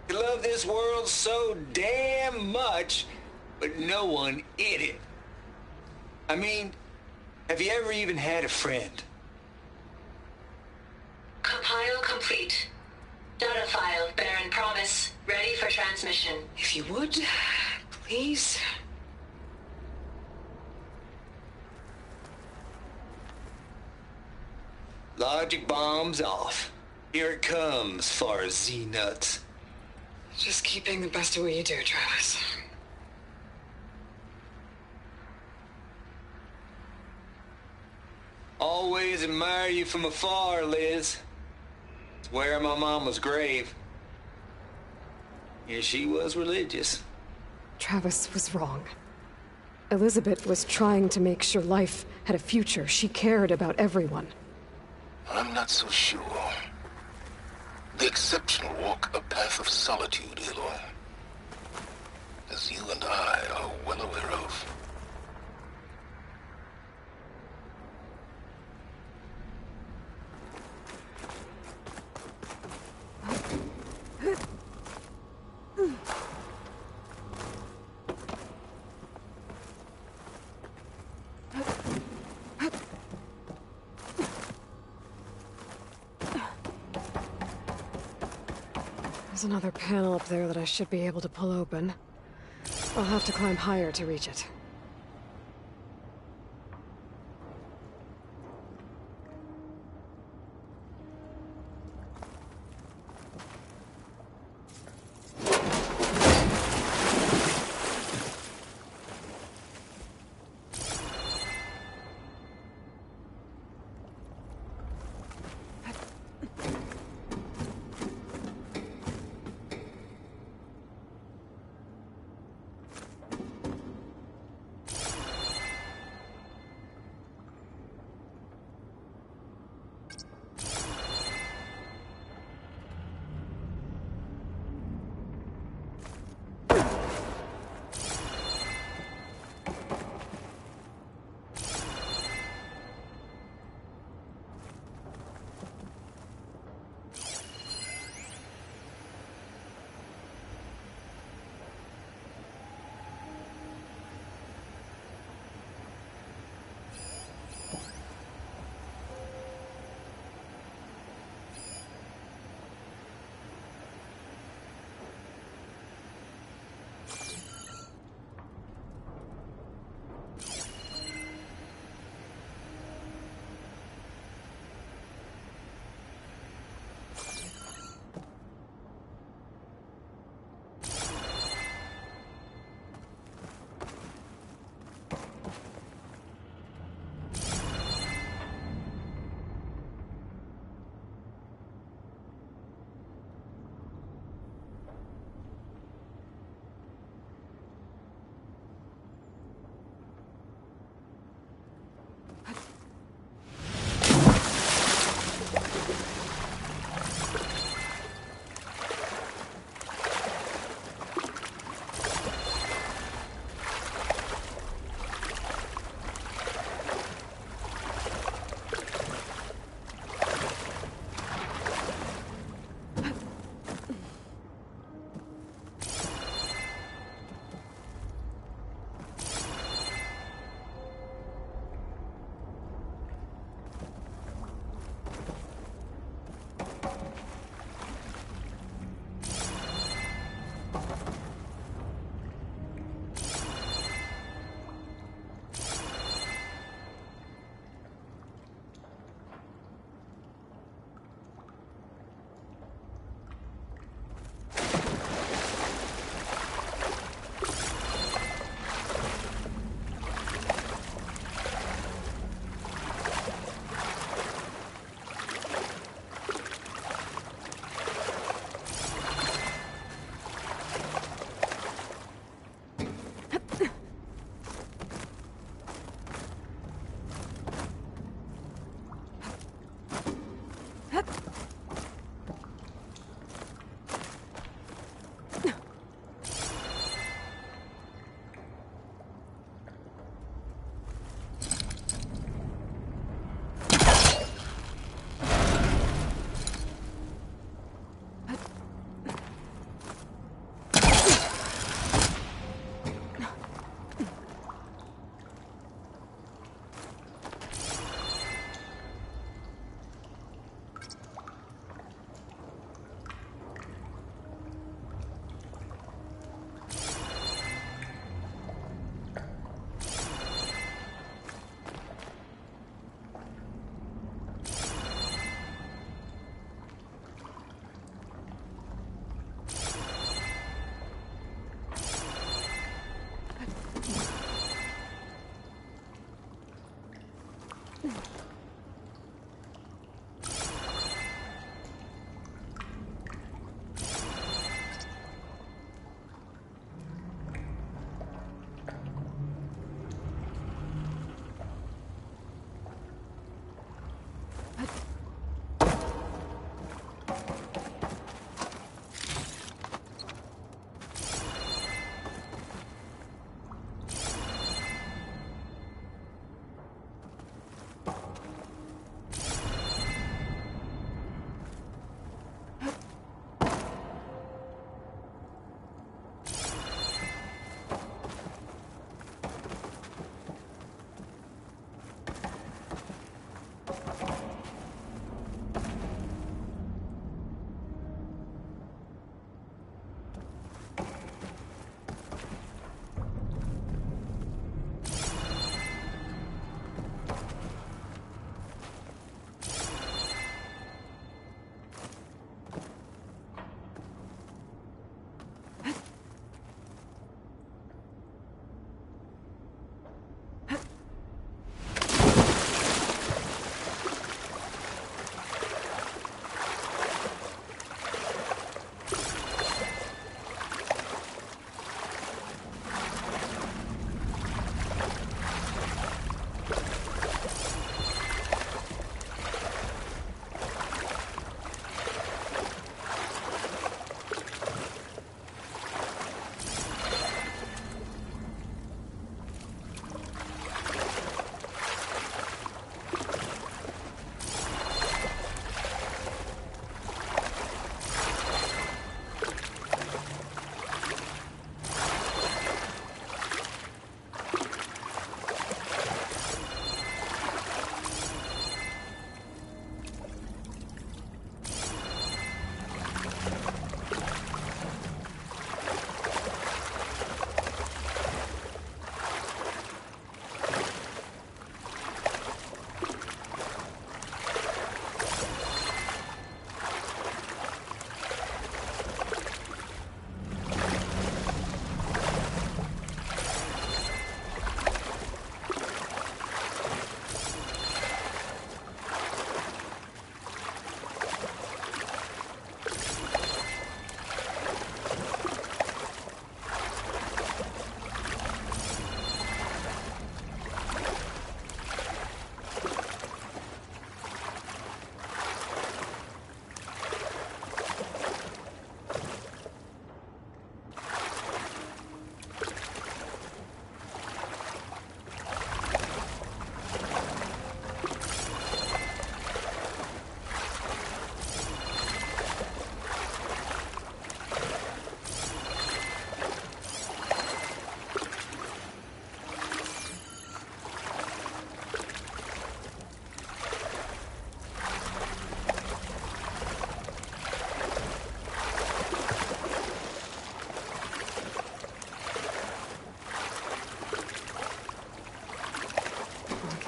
You love this world so damn much, but no one in it. I mean, have you ever even had a friend? Compile complete. Data file, Baron Promise, ready for transmission. If you would, please. Logic bomb's off. Here it comes, far as Z-nuts. Just keep being the best at what you do, Travis. Always admire you from afar, Liz. Swear my mama's grave. Yeah, she was religious. Travis was wrong. Elizabeth was trying to make sure life had a future. She cared about everyone. I'm not so sure. The exceptional walk a path of solitude, Aloy. As you and I are well aware of. There's another panel up there that I should be able to pull open. I'll have to climb higher to reach it.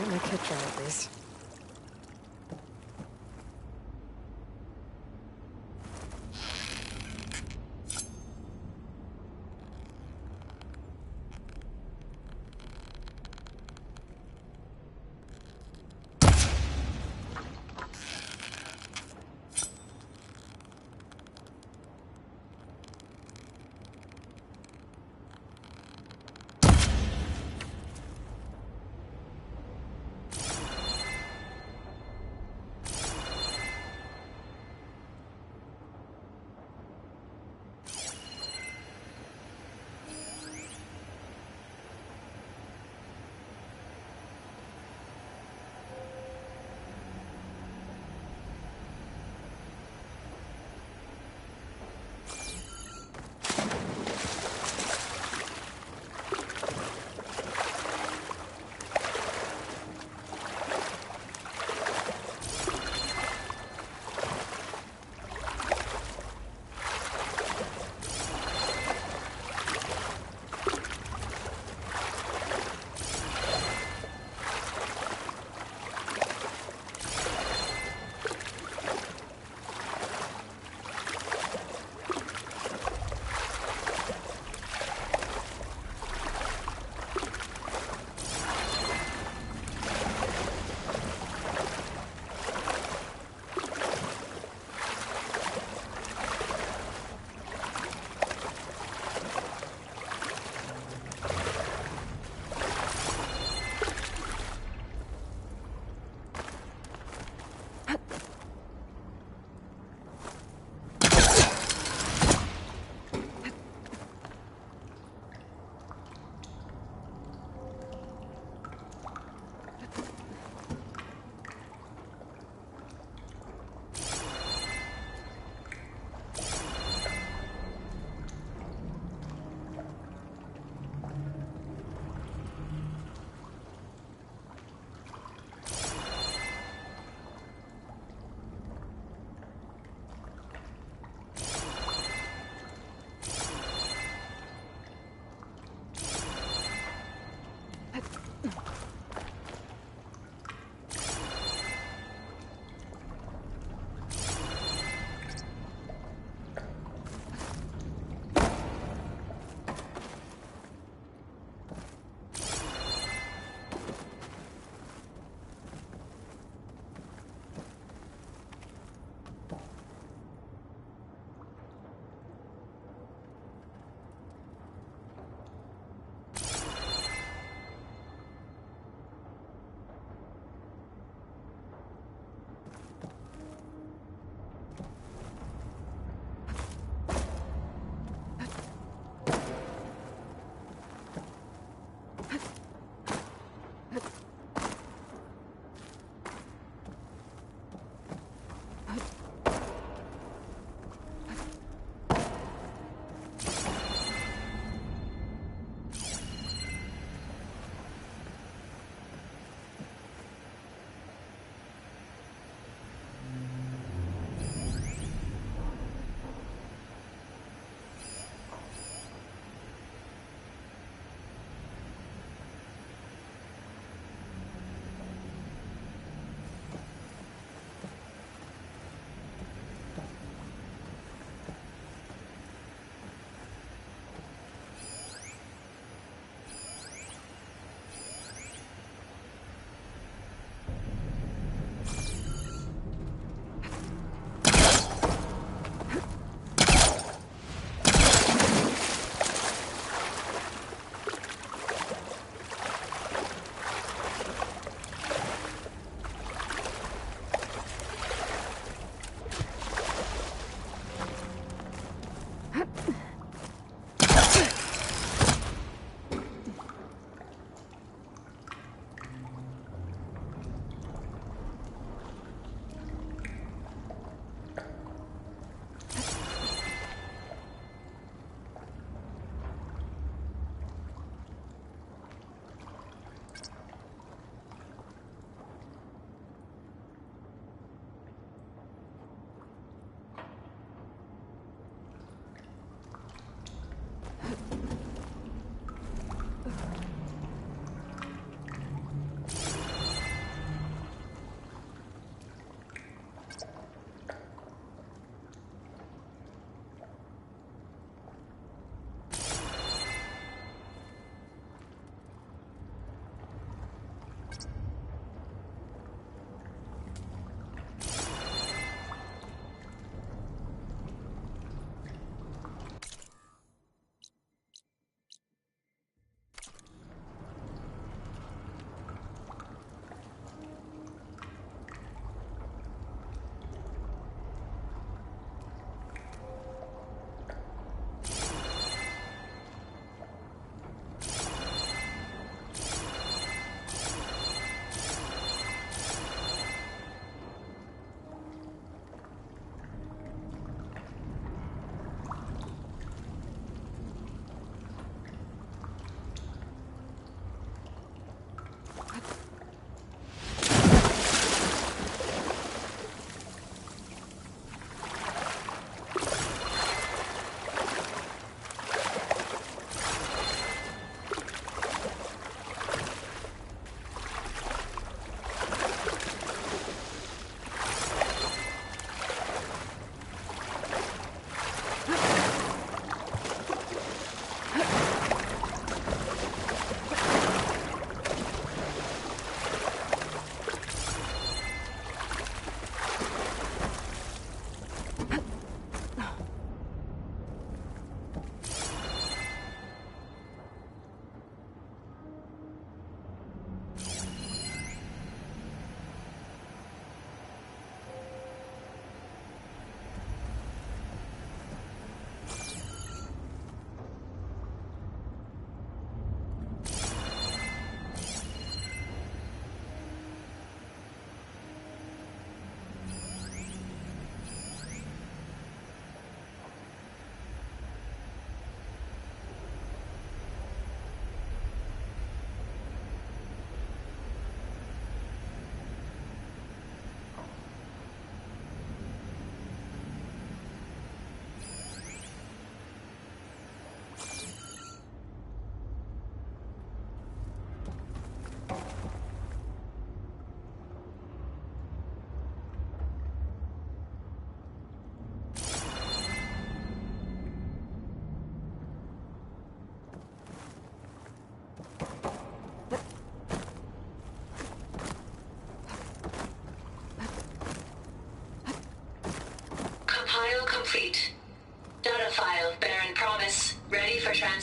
let my kit try at least.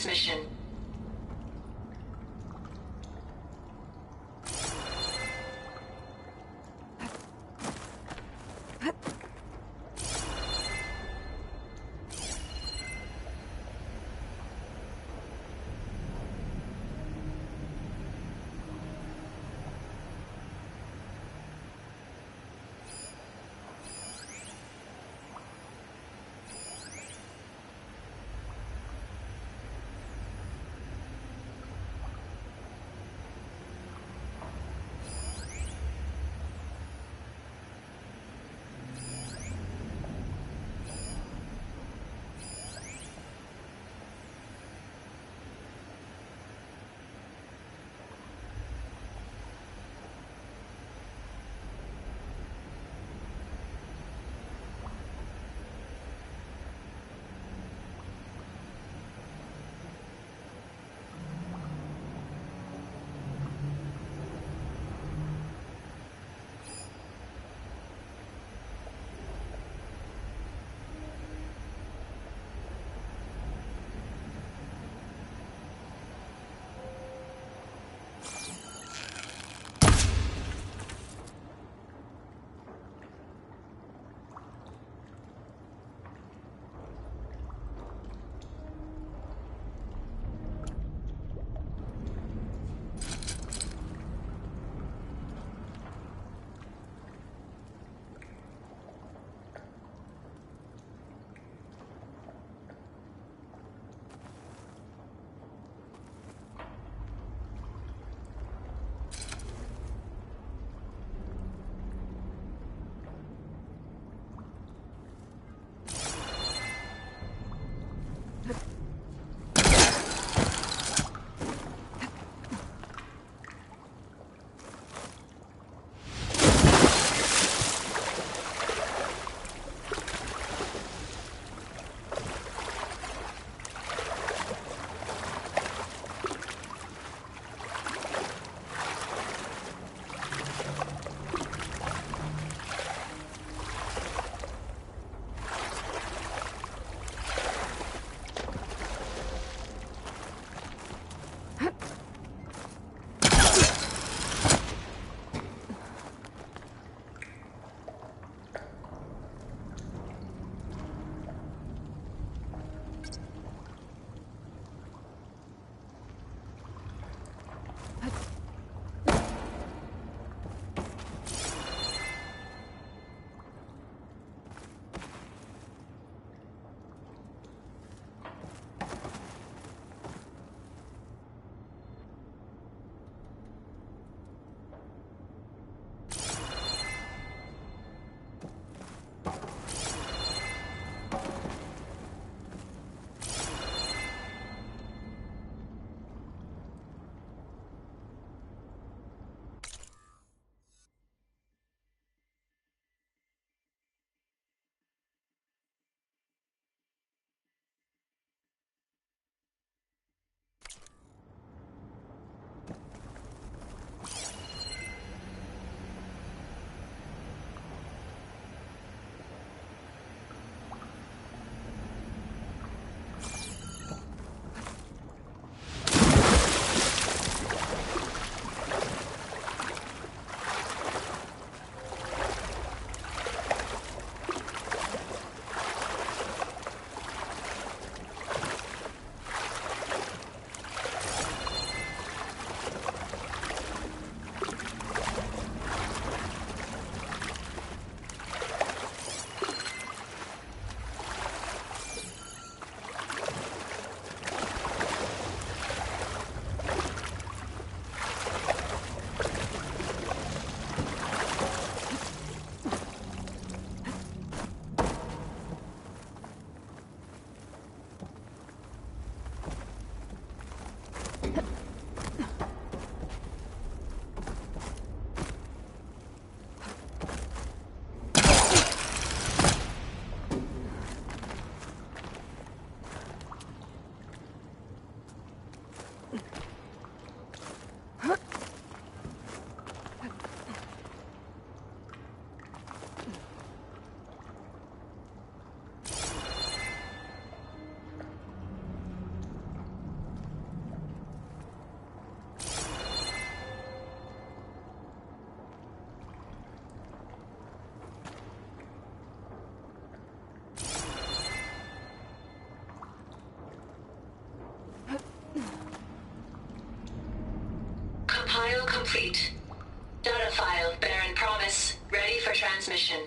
transmission. complete. Data file, Baron Promise, ready for transmission.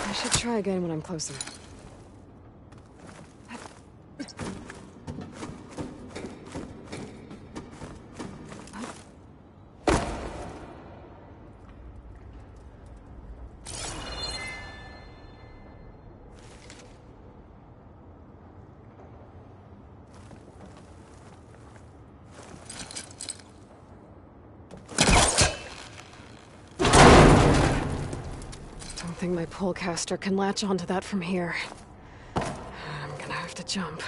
I should try again when I'm closer. I think my pullcaster can latch onto that from here. I'm gonna have to jump.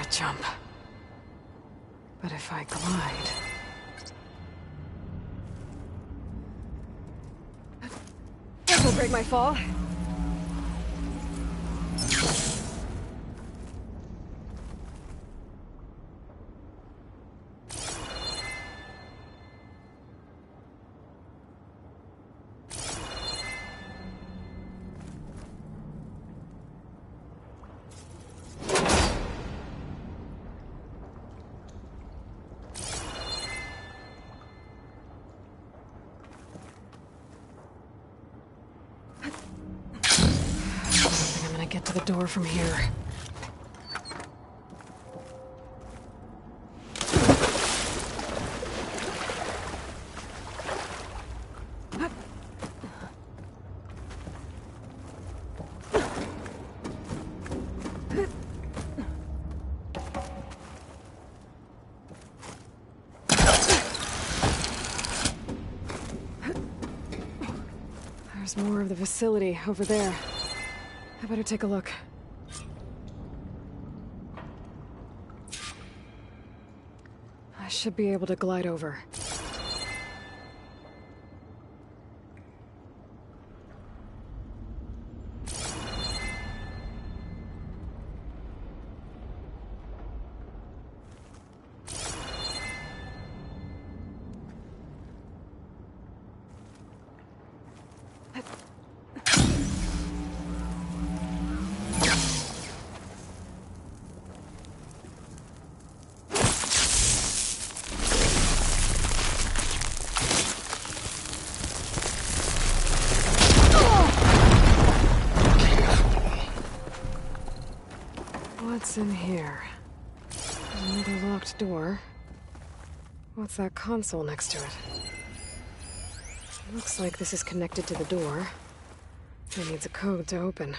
Jump. But if I glide... This'll break my fall. Get to the door from here. There's more of the facility over there. I better take a look. I should be able to glide over. What's in here? Another locked door. What's that console next to it? Looks like this is connected to the door. It needs a code to open.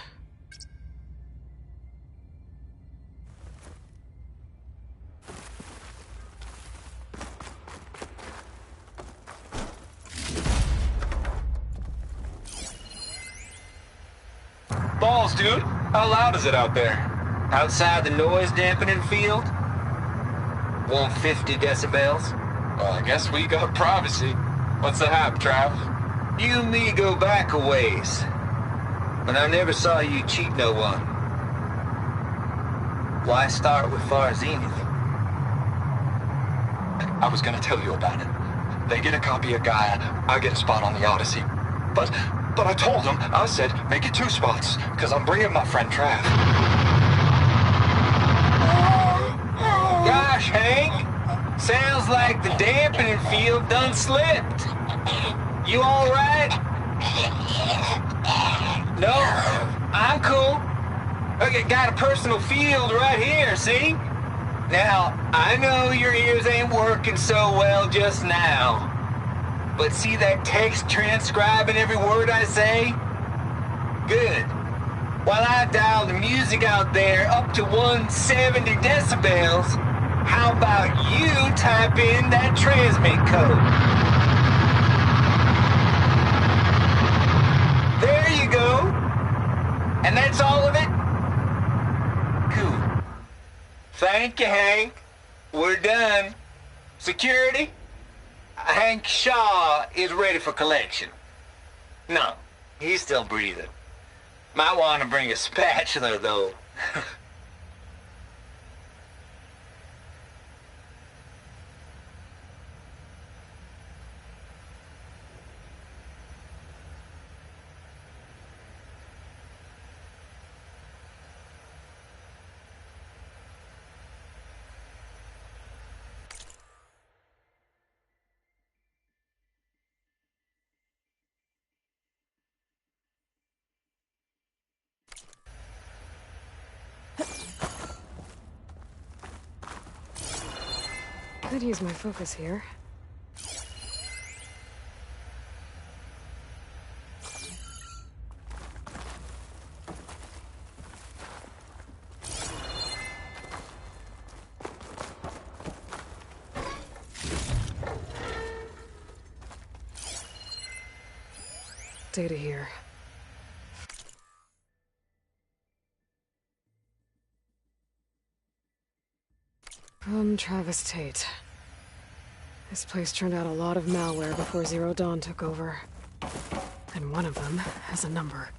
Balls, dude. How loud is it out there? Outside the noise dampening field? 150 decibels? Well, I guess we got privacy. What's the hap, Trav? You and me go back a ways. But I never saw you cheat no one. Why start with Far Zenith? I was gonna tell you about it. They get a copy of Gaia, I get a spot on the Odyssey. But I told them, I said, make it 2 spots, because I'm bringing my friend Trav. Gosh, Hank. Sounds like the dampening field done slipped. You all right? No, I'm cool. Okay, got a personal field right here, see? Now, I know your ears ain't working so well just now. But see that text transcribing every word I say? Good. While I dial the music out there up to 170 decibels, how about you type in that transmit code? There you go. And that's all of it? Cool. Thank you, Hank. We're done. Security? Hank Shaw is ready for collection. No, he's still breathing. Might want to bring a spatula, though. Could use my focus here. Data here. From Travis Tate. This place turned out a lot of malware before Zero Dawn took over. And one of them has a number.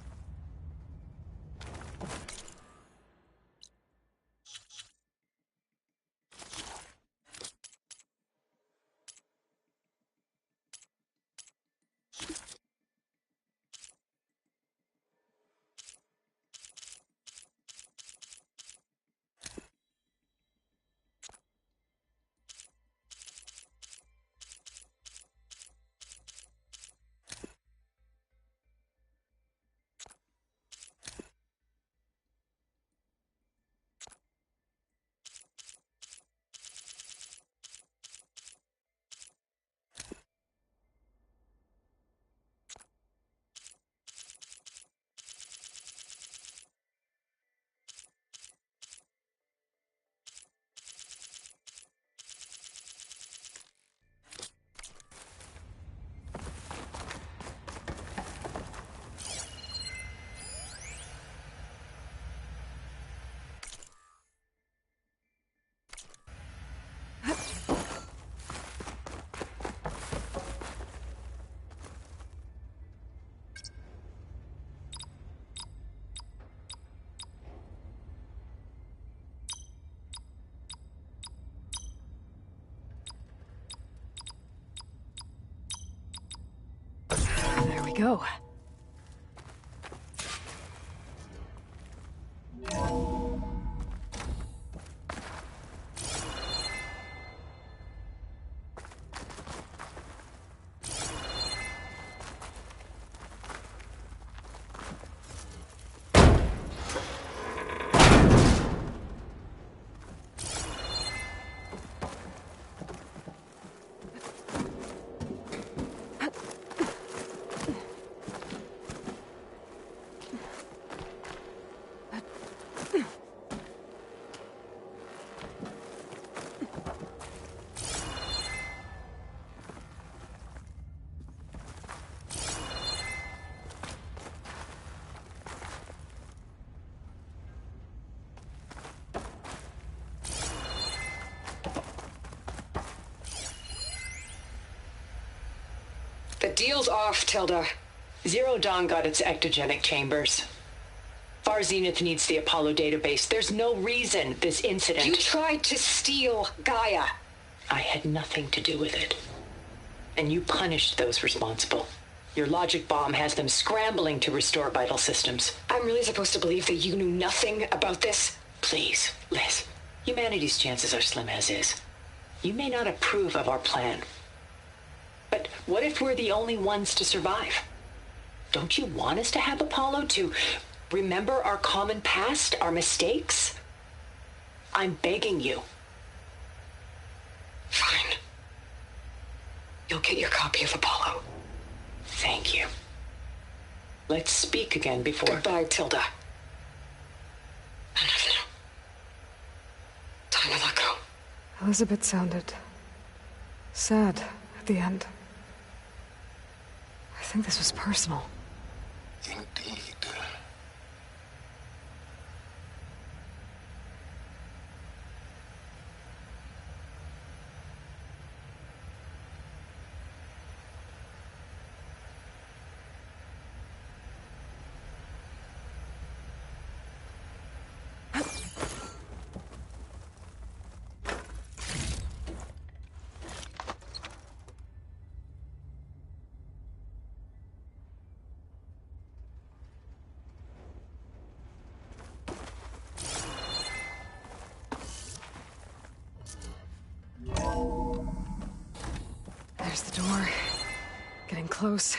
There we go. deal's off, Tilda. Zero Dawn got its ectogenic chambers. Far Zenith needs the Apollo database. There's no reason this incident... You tried to steal Gaia. I had nothing to do with it. And you punished those responsible. Your logic bomb has them scrambling to restore vital systems. I'm really supposed to believe that you knew nothing about this? Please, Liz. Humanity's chances are slim as is. You may not approve of our plan. But what if we're the only ones to survive? Don't you want us to have Apollo to remember our common past, our mistakes? I'm begging you. Fine. You'll get your copy of Apollo. Thank you. Let's speak again before... Goodbye, Tilda. Time to let go. Elizabeth sounded sad at the end. I think this was personal. Indeed. There's the door. Getting close.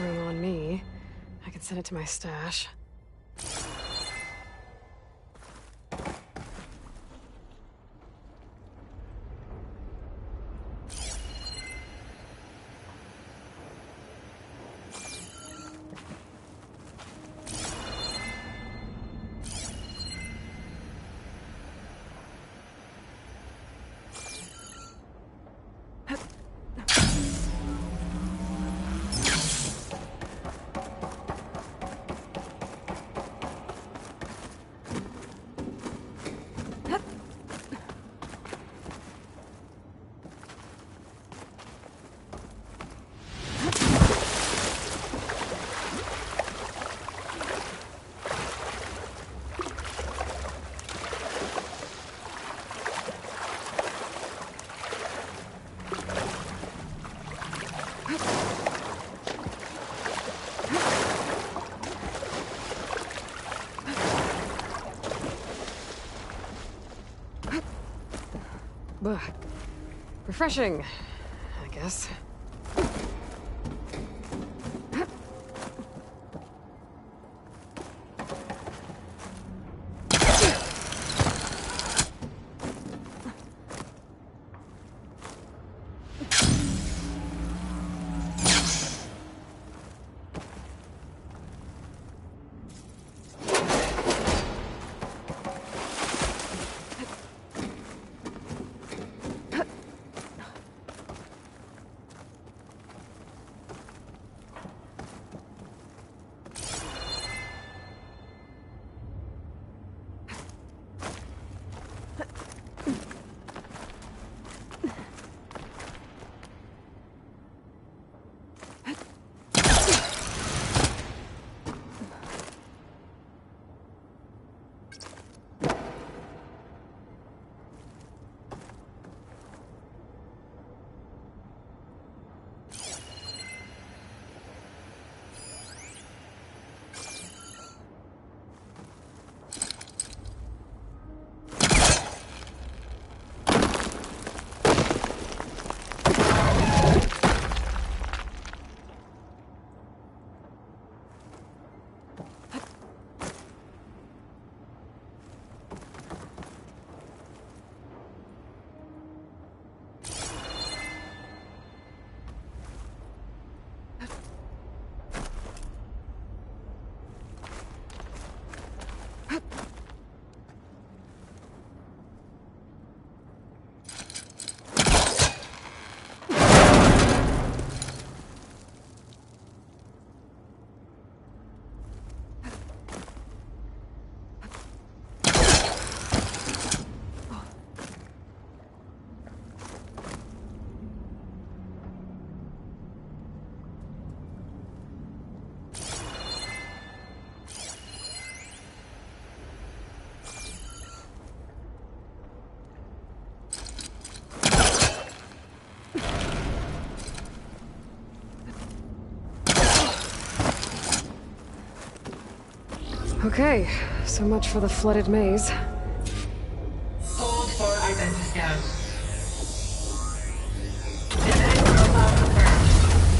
Room on me. I can send it to my stash. Ugh. Refreshing, I guess. Okay, so much for the flooded maze. Hold for identity scan. Genetic profile confirmed.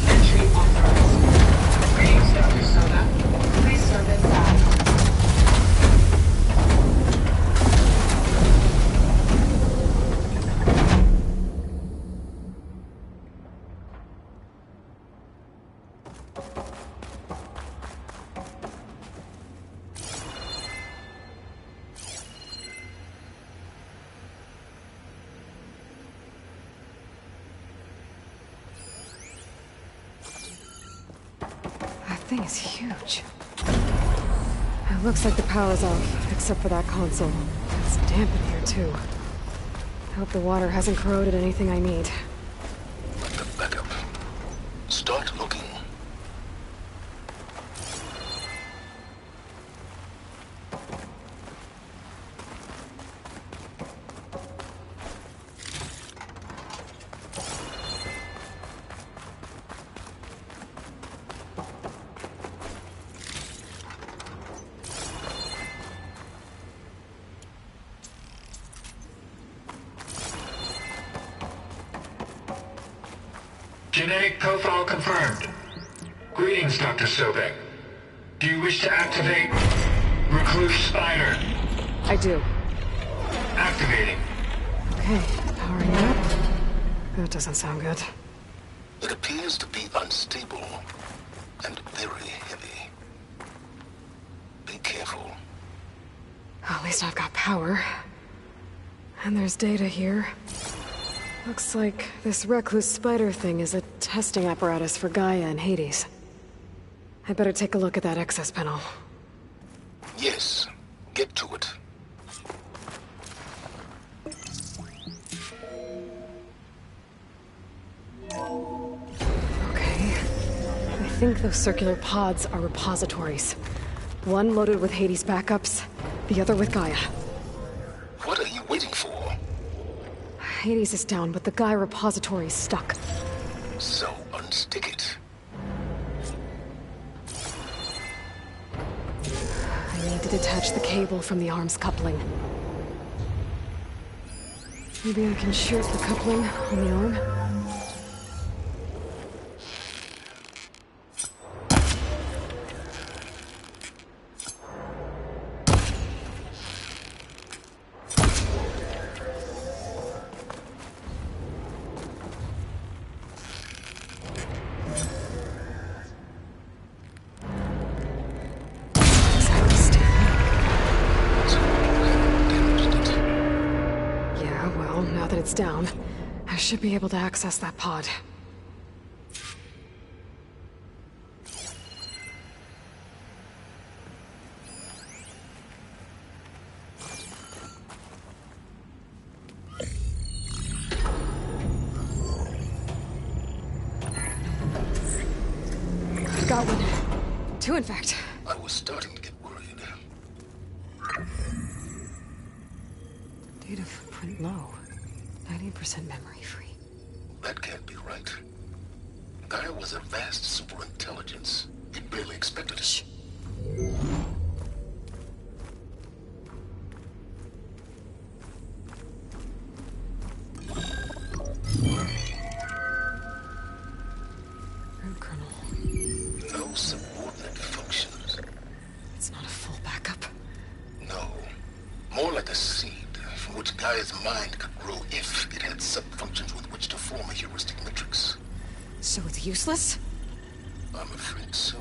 Entry authorized. Greetings, Dr. Soda. Please step inside. That thing is huge. It looks like the power's off, except for that console. It's damp in here, too. I hope the water hasn't corroded anything I need. Back up. Start looking. Genetic profile confirmed. Greetings, Dr. Sobek. Do you wish to activate Recluse Spider? I do. Activating. Okay, powering up. That doesn't sound good. It appears to be unstable and very heavy. Be careful. At least I've got power. And there's data here. Looks like this recluse spider thing is a testing apparatus for Gaia and Hades. I better take a look at that access panel. Yes, get to it. Okay. I think those circular pods are repositories. One loaded with Hades backups, the other with Gaia. What are you waiting for? Hades is down, but the Gaia repository is stuck. So unstick it. I need to detach the cable from the arm's coupling. Maybe I can shoot the coupling on the arm? It's down. I should be able to access that pod. Got one. Two, in fact. I was starting to get worried. Data footprint low. 90% memory free. That can't be right. Gaia was a vast superintelligence. It barely expected it. Shh. Root kernel. No subordinate functions. It's not a full backup. No. More like a seed from which Gaia's mind could grow if it had sub-functions with which to form a heuristic matrix. So it's useless? I'm afraid so.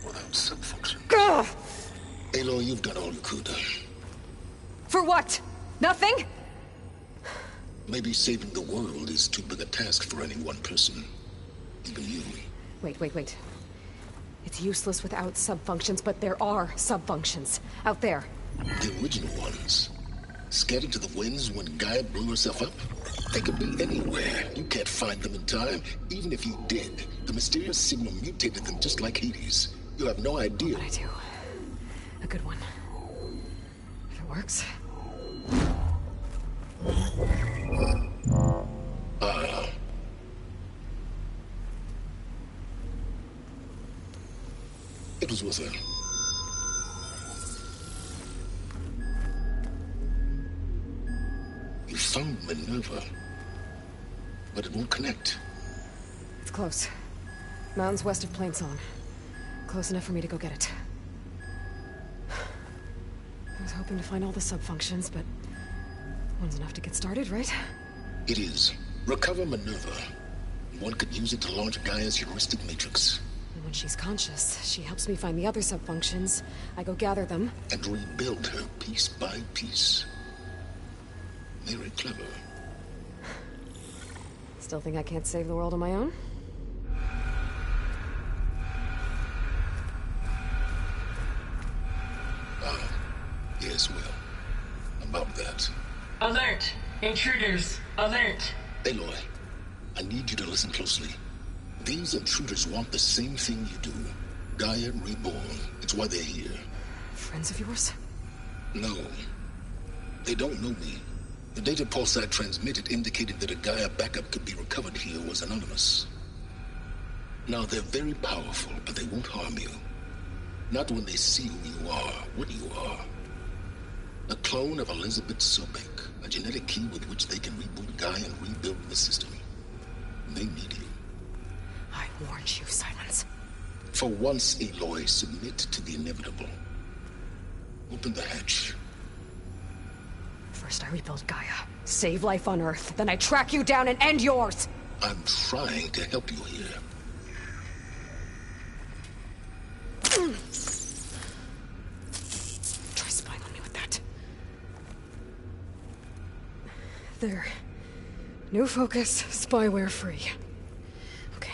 Without sub-functions. Ugh! Aloy, you've done all you could. For what? Nothing? Maybe saving the world is too big a task for any one person. Even you. Wait. It's useless without sub-functions, but there are sub-functions out there. The original ones. Scattered to the winds when Gaia blew herself up? They could be anywhere. You can't find them in time. Even if you did, the mysterious signal mutated them just like Hades. You have no idea. But I do. A good one. If it works. It was worth found Minerva, but it won't connect. It's close. Mountains west of Plainsong. Close enough for me to go get it. I was hoping to find all the sub-functions, but one's enough to get started, right? It is. Recover Minerva. One could use it to launch Gaia's heuristic matrix. And when she's conscious, she helps me find the other sub-functions. I go gather them. And rebuild her piece by piece. Very clever. Still think I can't save the world on my own? Yes, well, about that. Alert! Intruders! Alert! Aloy, I need you to listen closely. These intruders want the same thing you do. Gaia reborn. It's why they're here. Friends of yours? No. They don't know me. The data pulse I transmitted indicated that a Gaia backup could be recovered here was anonymous. Now, they're very powerful, but they won't harm you. Not when they see who you are, what you are. A clone of Elizabeth Sobek, a genetic key with which they can reboot Gaia and rebuild the system. They need you. I warned you, Silence. For once, Aloy, submit to the inevitable. Open the hatch. First I rebuild Gaia, save life on Earth, then I track you down and end yours! I'm trying to help you here. Try spying on me with that. There. New focus, spyware free. Okay.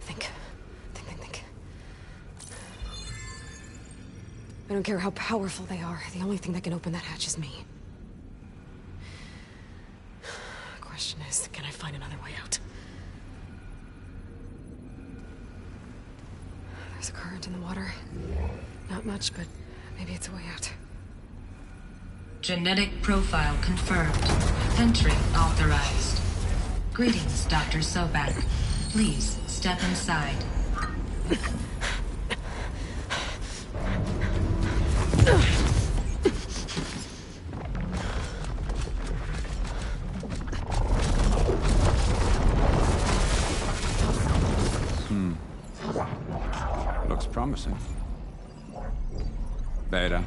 Think. I don't care how powerful they are. The only thing that can open that hatch is me. Question is, can I find another way out? There's a current in the water. Not much, but maybe it's a way out. Genetic profile confirmed. Entry authorized. Greetings, Dr. Sobek. Please step inside. Looks promising. Beta.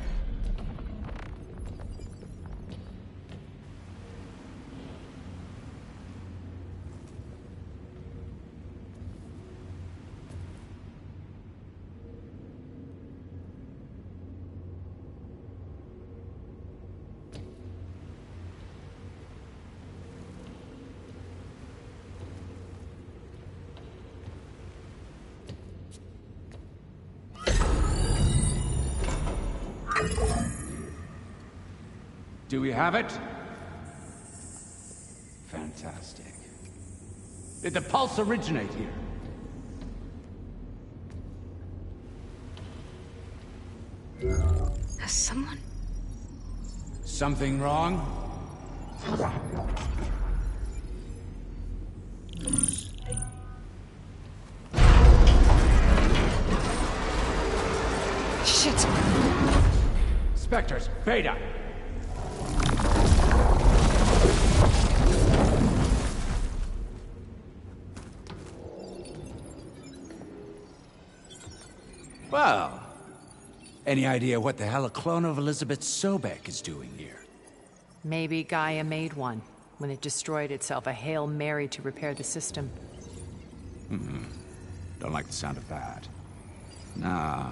Do we have it? Fantastic. Did the pulse originate here? Has someone... Something wrong? Shit! Spectres, Beta! Well, any idea what the hell a clone of Elizabeth Sobek is doing here? Maybe Gaia made one when it destroyed itself, a Hail Mary to repair the system. Don't like the sound of that. Nah,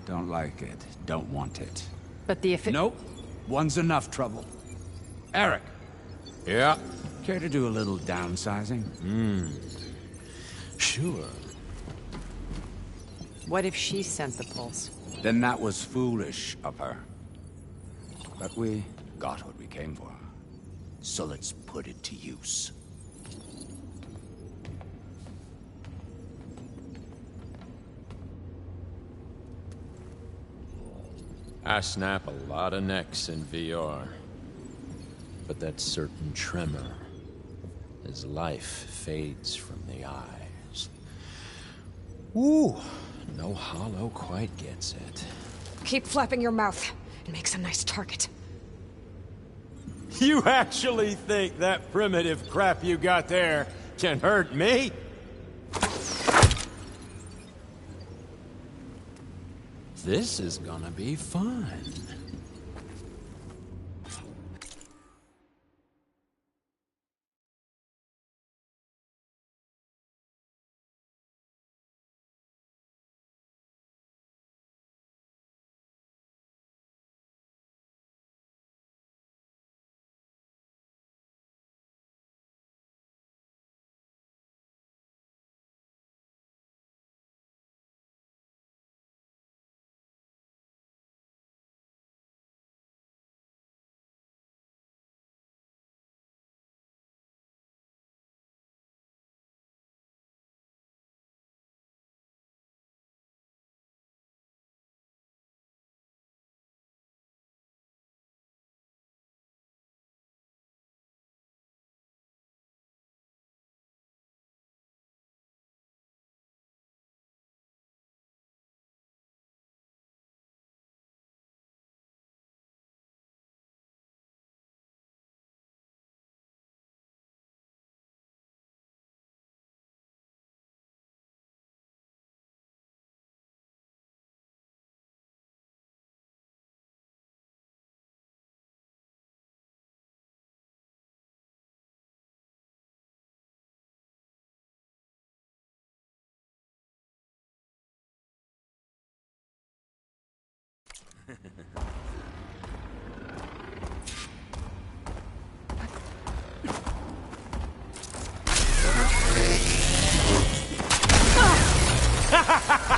don't like it. Don't want it. But the Nope. One's enough trouble. Eric. Yeah? Care to do a little downsizing? Sure. What if she sent the pulse? Then that was foolish of her. But we got what we came for. So let's put it to use. I snap a lot of necks in VR. But that certain tremor as life fades from the eyes. Ooh, no hollow quite gets it. Keep flapping your mouth. It makes a nice target. You actually think that primitive crap you got there can hurt me? This is gonna be fun.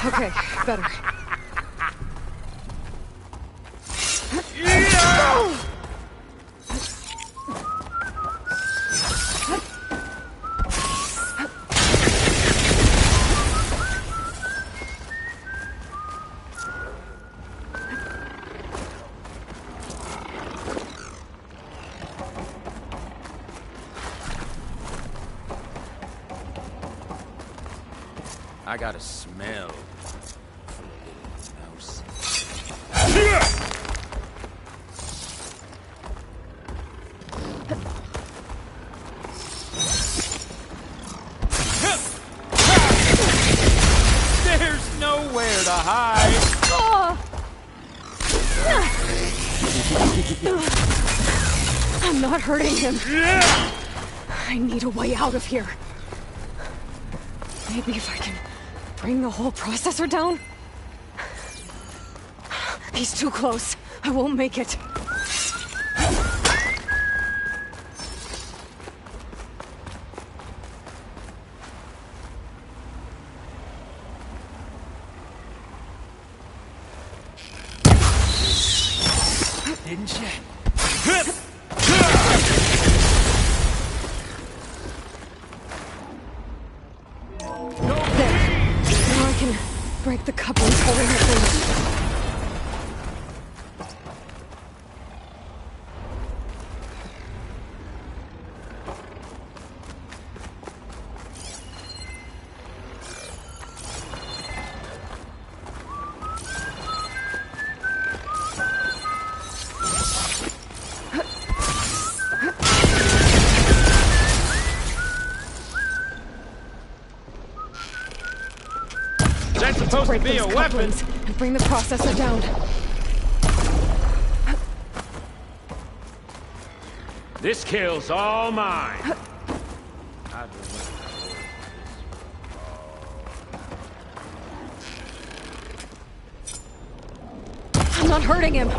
Okay, better. I got a smell. Mouse. There's nowhere to hide. I'm not hurting him. I need a way out of here. Maybe if I can bring the whole processor down? He's too close. I won't make it. Didn't you? Now I can break the couplings holding her thing. That's supposed to be a weapon. And bring the processor down. This kill's all mine. I'm not hurting him.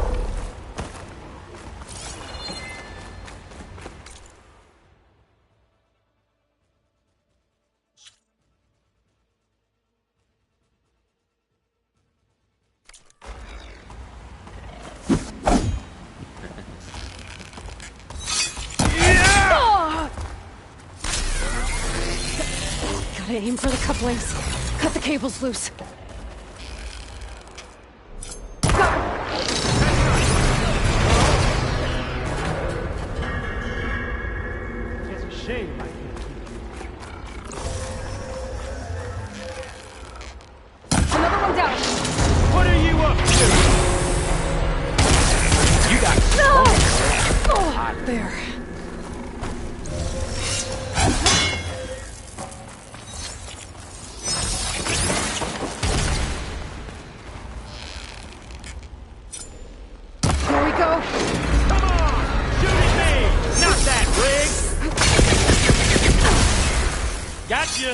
Gotta aim for the couplings. Cut the cables loose. It's a shame I can't keep you. Another one down. What are you up to? You got No! I There. Here we go. Come on! Shoot at me! Not that, Rig! Gotcha!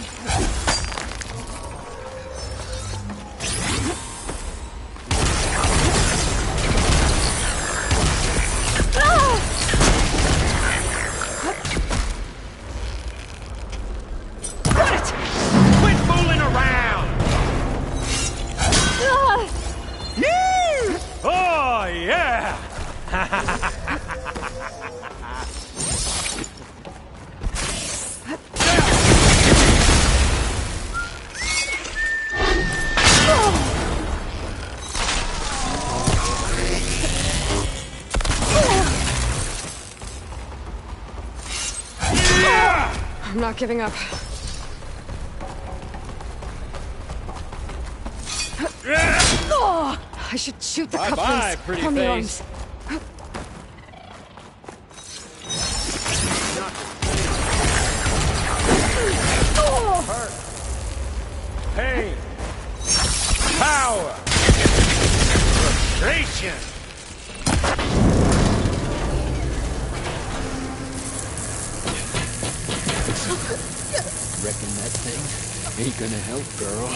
I'm not giving up. Oh, I should shoot the couplings on the arms. Hurt. Pain. Power. Frustration. Reckon that thing ain't gonna help, girl.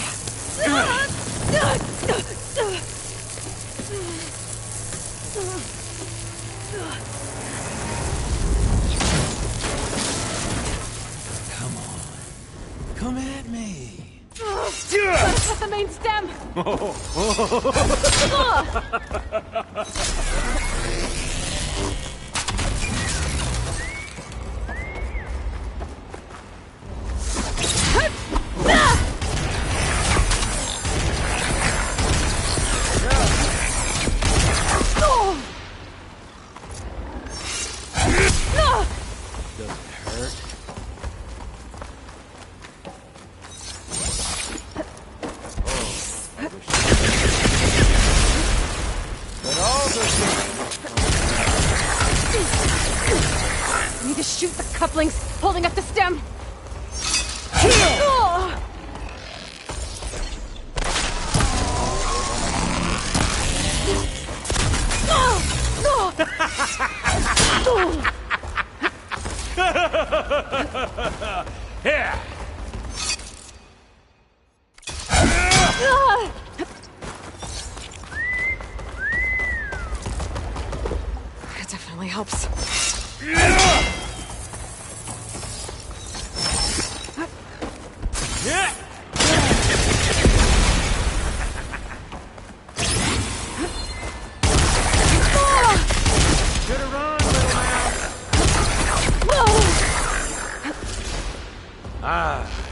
Come on. Come at me. Gotta cut the main stem! Need to shoot the couplings holding up the stem. Here. That definitely helps.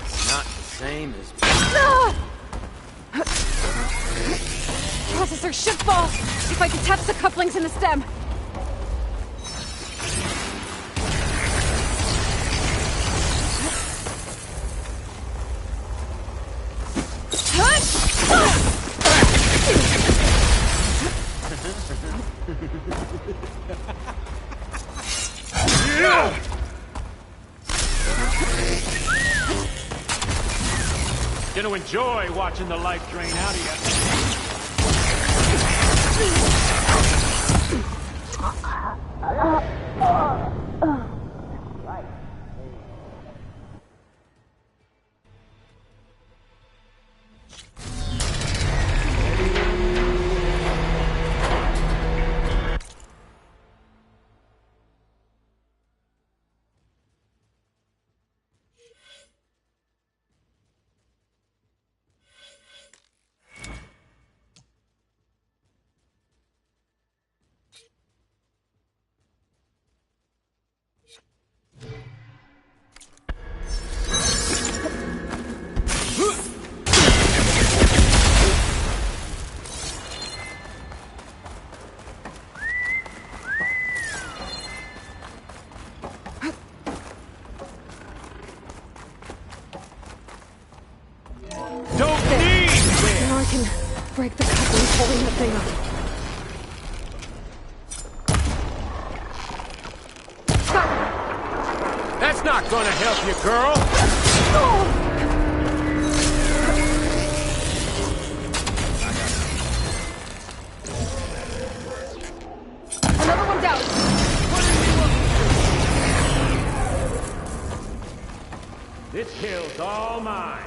It's not the same as... Processor should fall if I detach the couplings in the stem. Gonna enjoy watching the life drain out of you. Now I can break the couplings holding the thing up. not gonna help you, girl! Another one down! This kill's all mine.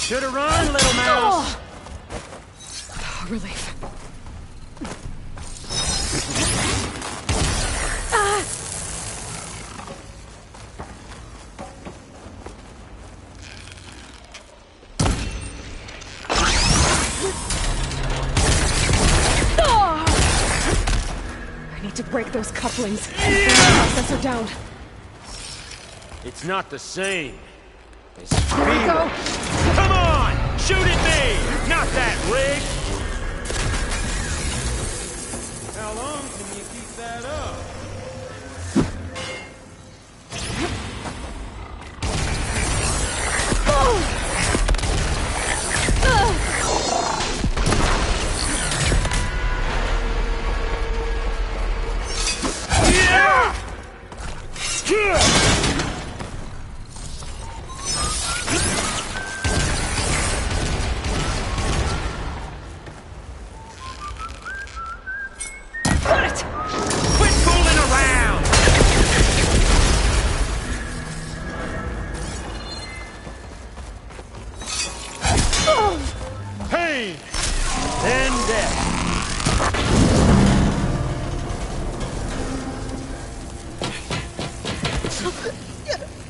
Should've run, little mouse. Oh, relief. I need to break those couplings. Bring the processor down. It's not the same. It's Here we go. Come on! Shoot at me! Not that rig! How long can you keep that up?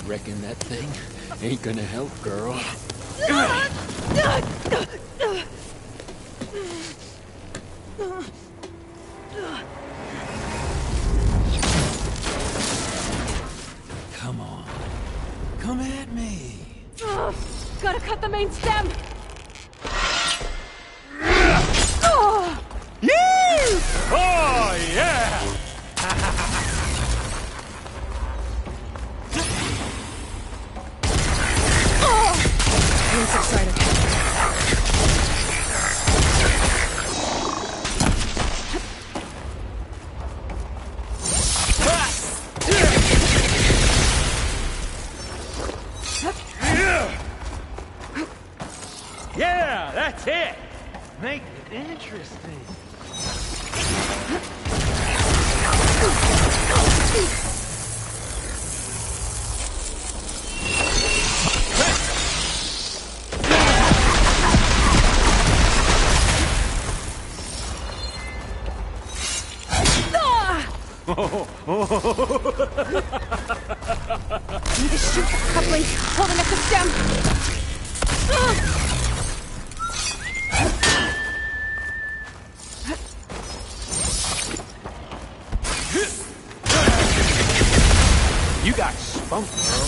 Reckon that thing ain't gonna help, girl. Come on. Come at me. Gotta cut the main stem! Oh, yeah! He's excited. Yeah, that's it! Make it interesting. Need to shoot the couplings, holding up the stem. You got spunk, girl.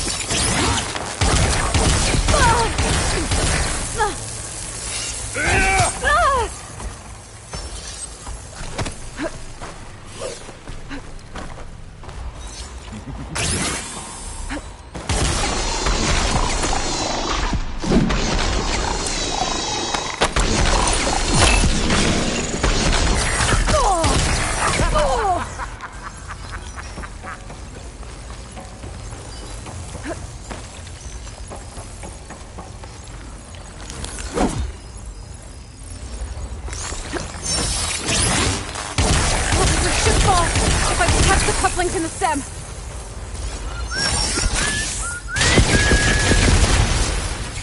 If I can catch the couplings in the stem.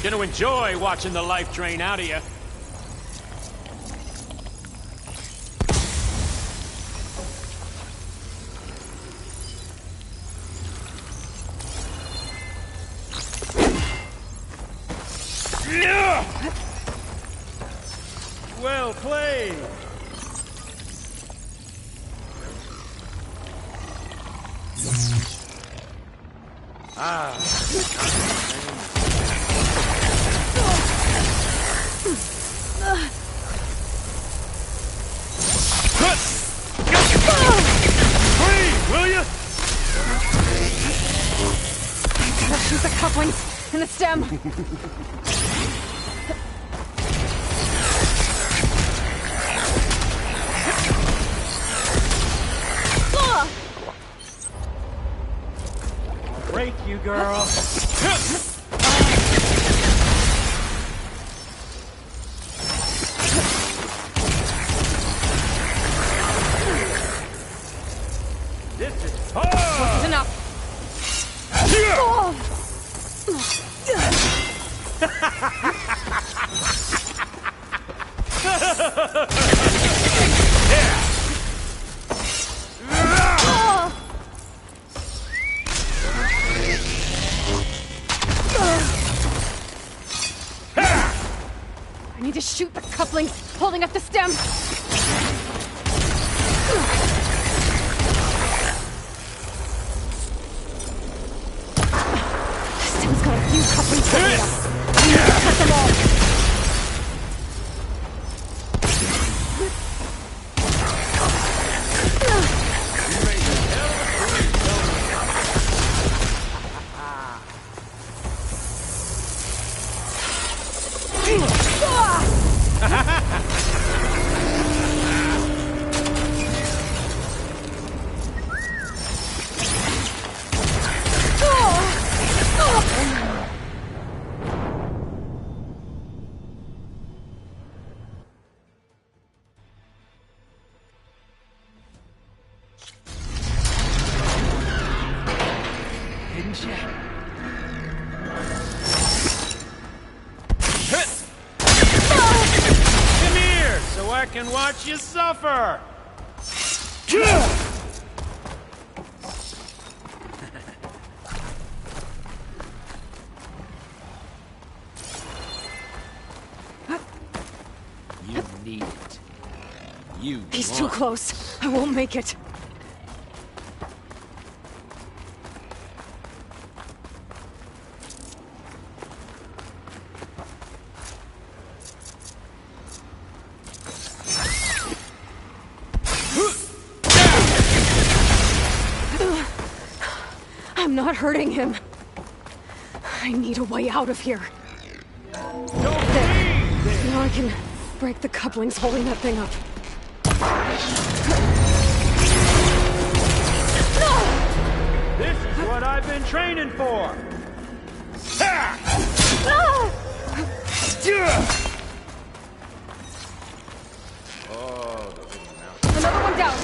Gonna enjoy watching the life drain out of you. Well played. Gotta Shoot the couplings and the stem. I'll break you, girl. This is hard. This is enough. I need to shoot the couplings holding up the stem. The stem's got a few couplings holding it up. I need to cut them all. Come here, so I can watch you suffer. You need it. You He's want too close. I won't make it. I'm not hurting him. I need a way out of here. There. Now I can break the couplings holding that thing up. This is what I've been training for. Another one down.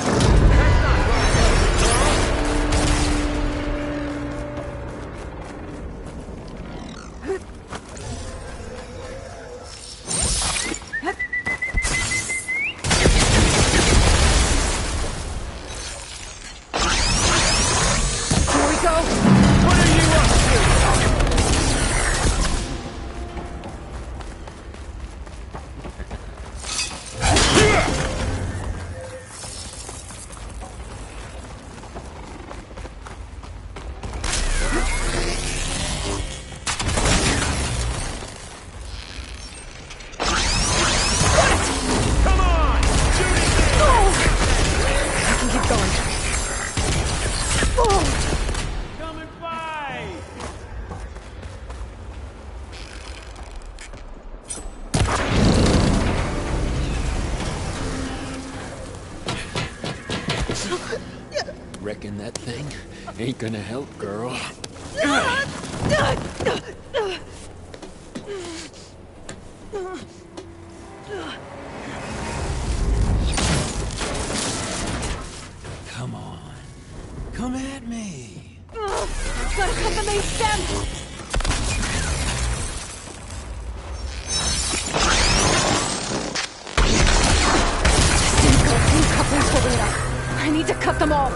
Here we go. What are you up Come on! Shoot it! I can keep going. Come and fight! Reckon that thing ain't gonna help, girl. Come on. Come at me. Gotta cut the main stem. Stem's got a few couplings holding it up. I need to cut them all.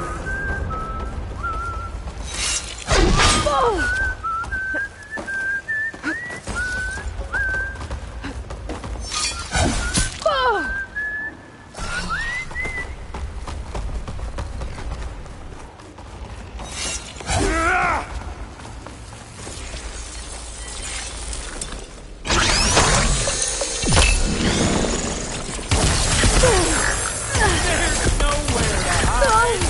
There's nowhere to hide!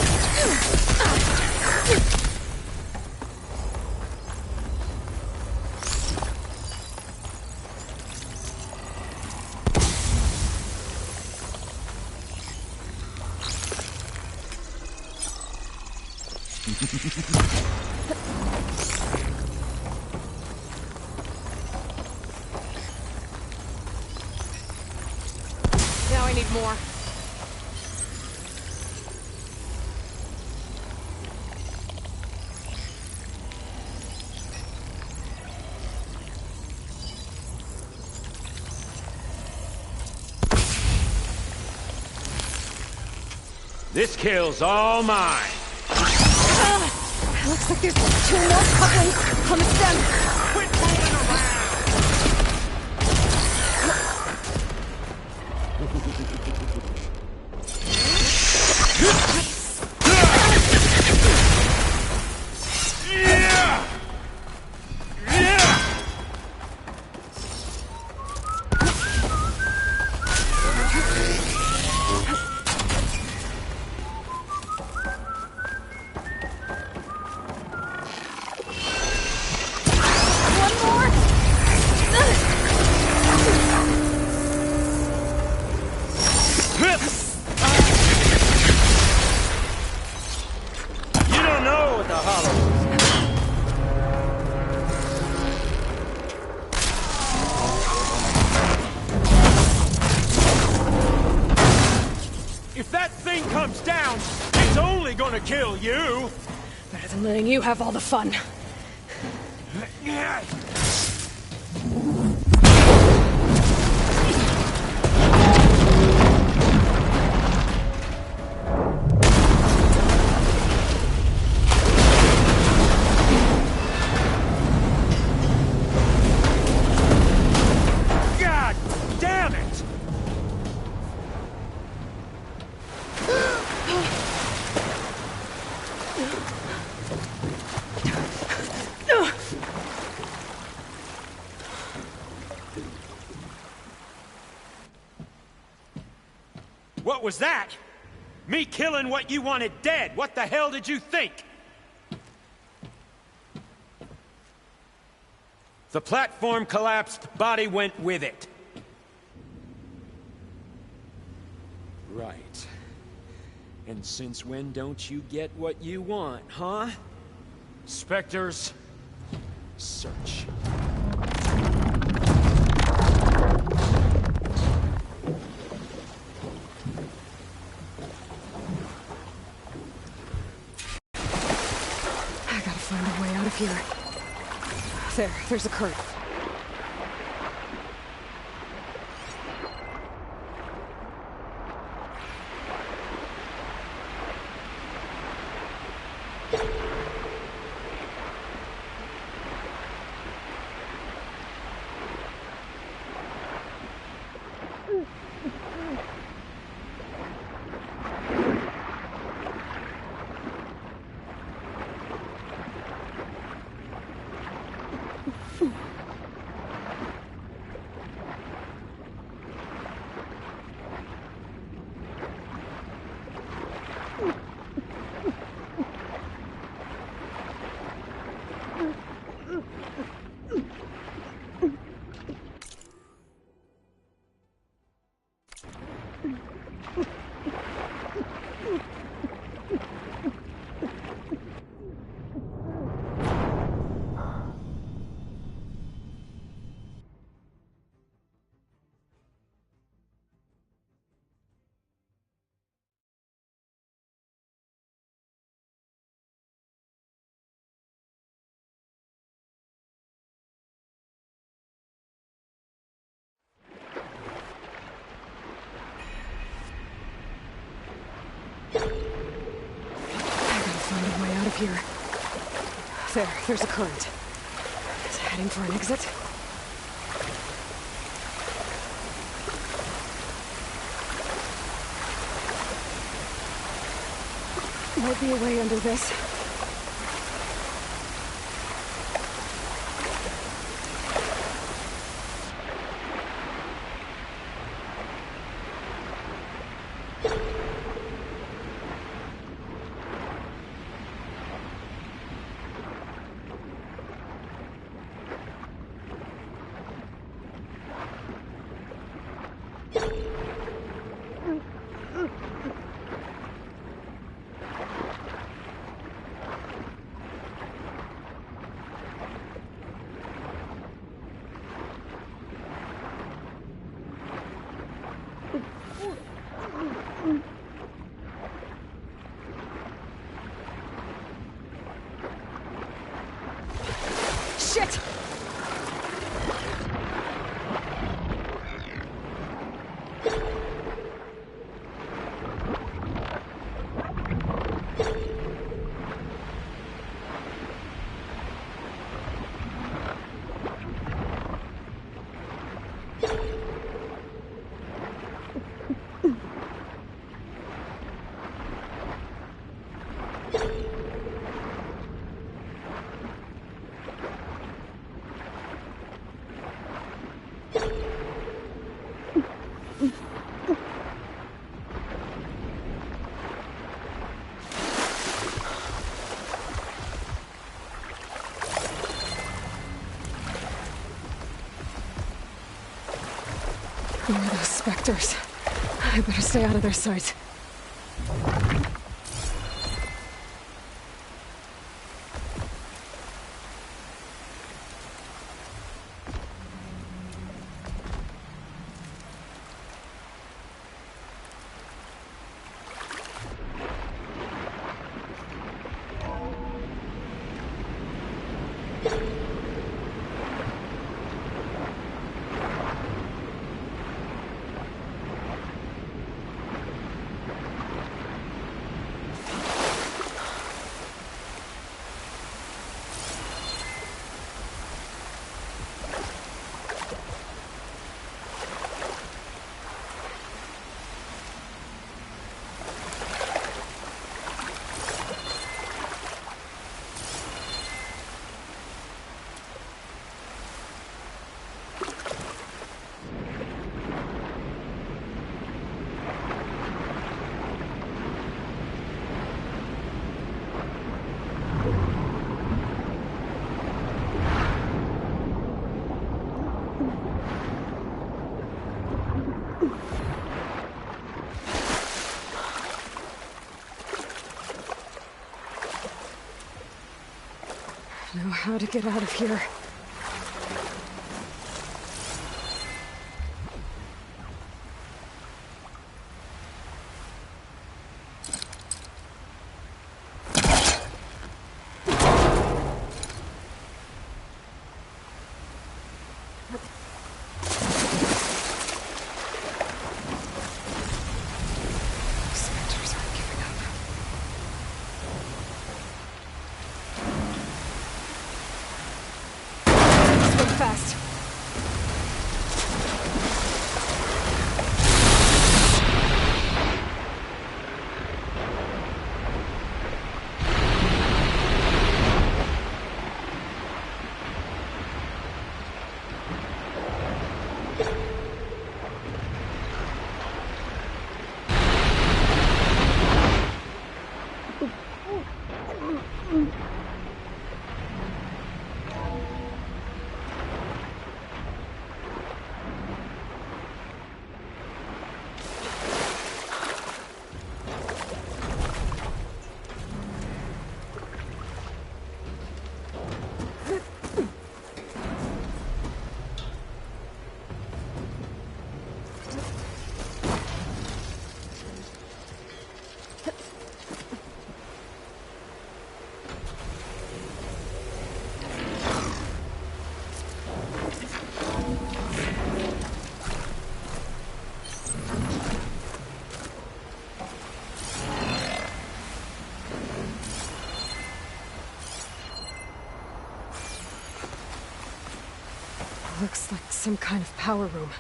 Now I need more. This kill's all mine. Looks like there's 2 more couplings on the stem. Quit moving around! Kill you! Better than letting you have all the fun. God damn it! What was that? Me killing what you wanted dead. What the hell did you think? The platform collapsed, body went with it. Right. And since when don't you get what you want, huh? Spectres, search. Find a way out of here. There's a current. Here. There's a current. Is it heading for an exit? Might be a way under this. Shit! Who are those specters? I better stay out of their sight. Know how to get out of here. Fast. Looks like some kind of power room.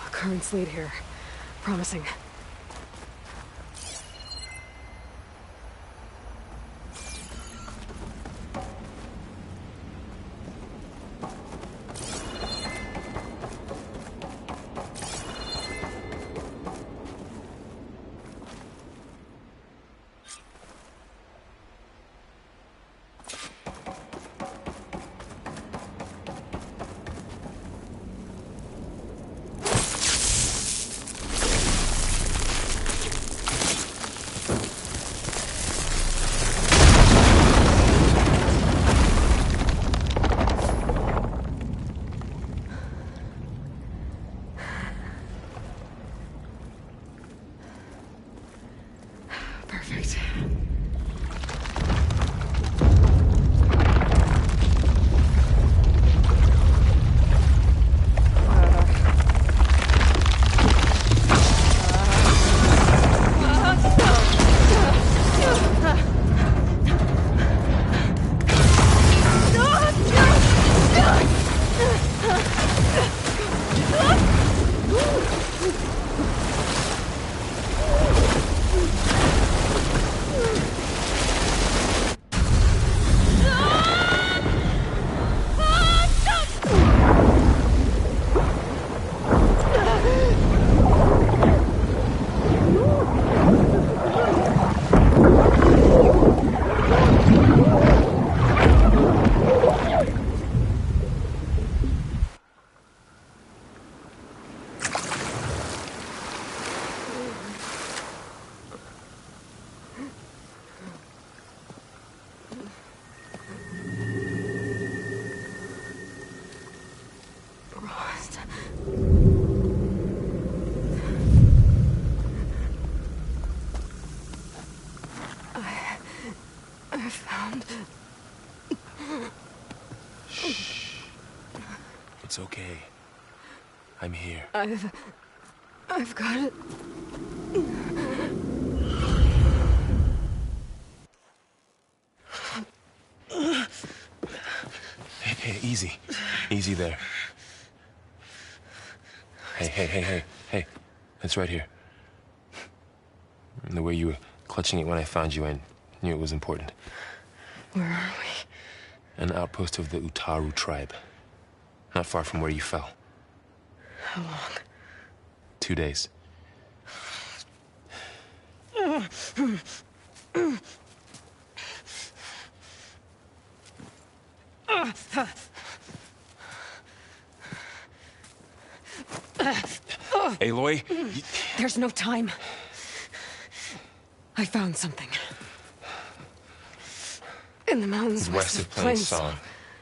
A currents lead here. Promising. Perfect. found. Shh. It's okay. I'm here. I've got it. Hey, easy. Easy there. Hey. It's right here. The way you were clutching it when I found you, I knew it was important. Where are we? An outpost of the Utaru tribe. Not far from where you fell. How long? 2 days. Aloy? There's no time. I found something. In the mountains West of Plainsong.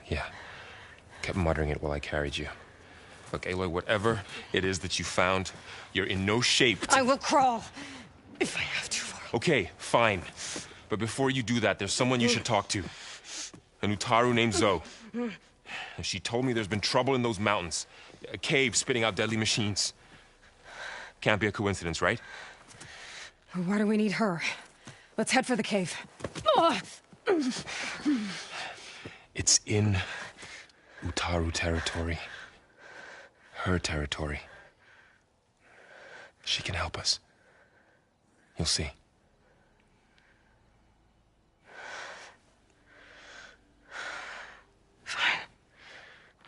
Yeah. Kept muttering it while I carried you. Look, Aloy, whatever it is that you found, you're in no shape to... I will crawl, if I have to. Okay, fine. But before you do that, there's someone you should talk to. An Utaru named Zoe. And she told me there's been trouble in those mountains. A cave spitting out deadly machines. Can't be a coincidence, right? Why do we need her? Let's head for the cave. It's in Utaru territory. Her territory. She can help us. You'll see. Fine.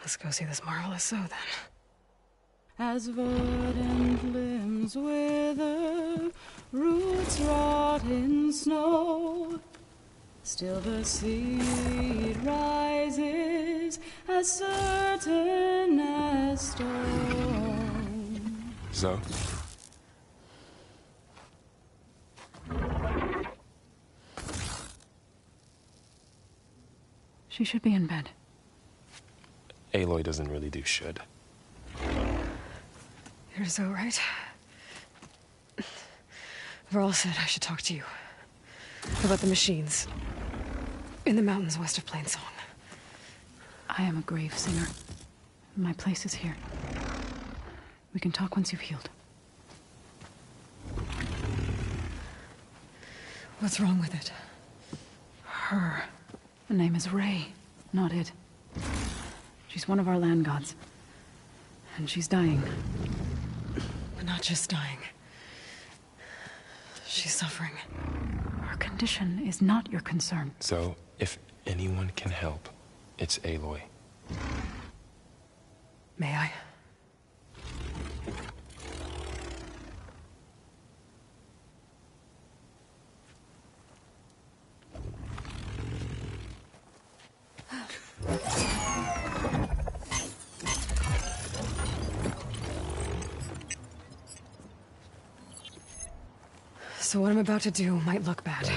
Let's go see this marvelous Zoe, then. As verdant limbs wither, roots rot in snow, still the seed rises as certain as stone. Zoe? She should be in bed. Aloy doesn't really do should. You're so right. Varl said I should talk to you. About the machines. In the mountains west of Plainsong. I am a grave singer. My place is here. We can talk once you've healed. What's wrong with it? Her. The name is Ray, not it. She's one of our land gods. And she's dying. But not just dying. She's suffering. Her condition is not your concern. So, if anyone can help, it's Aloy. May I? So what I'm about to do might look bad,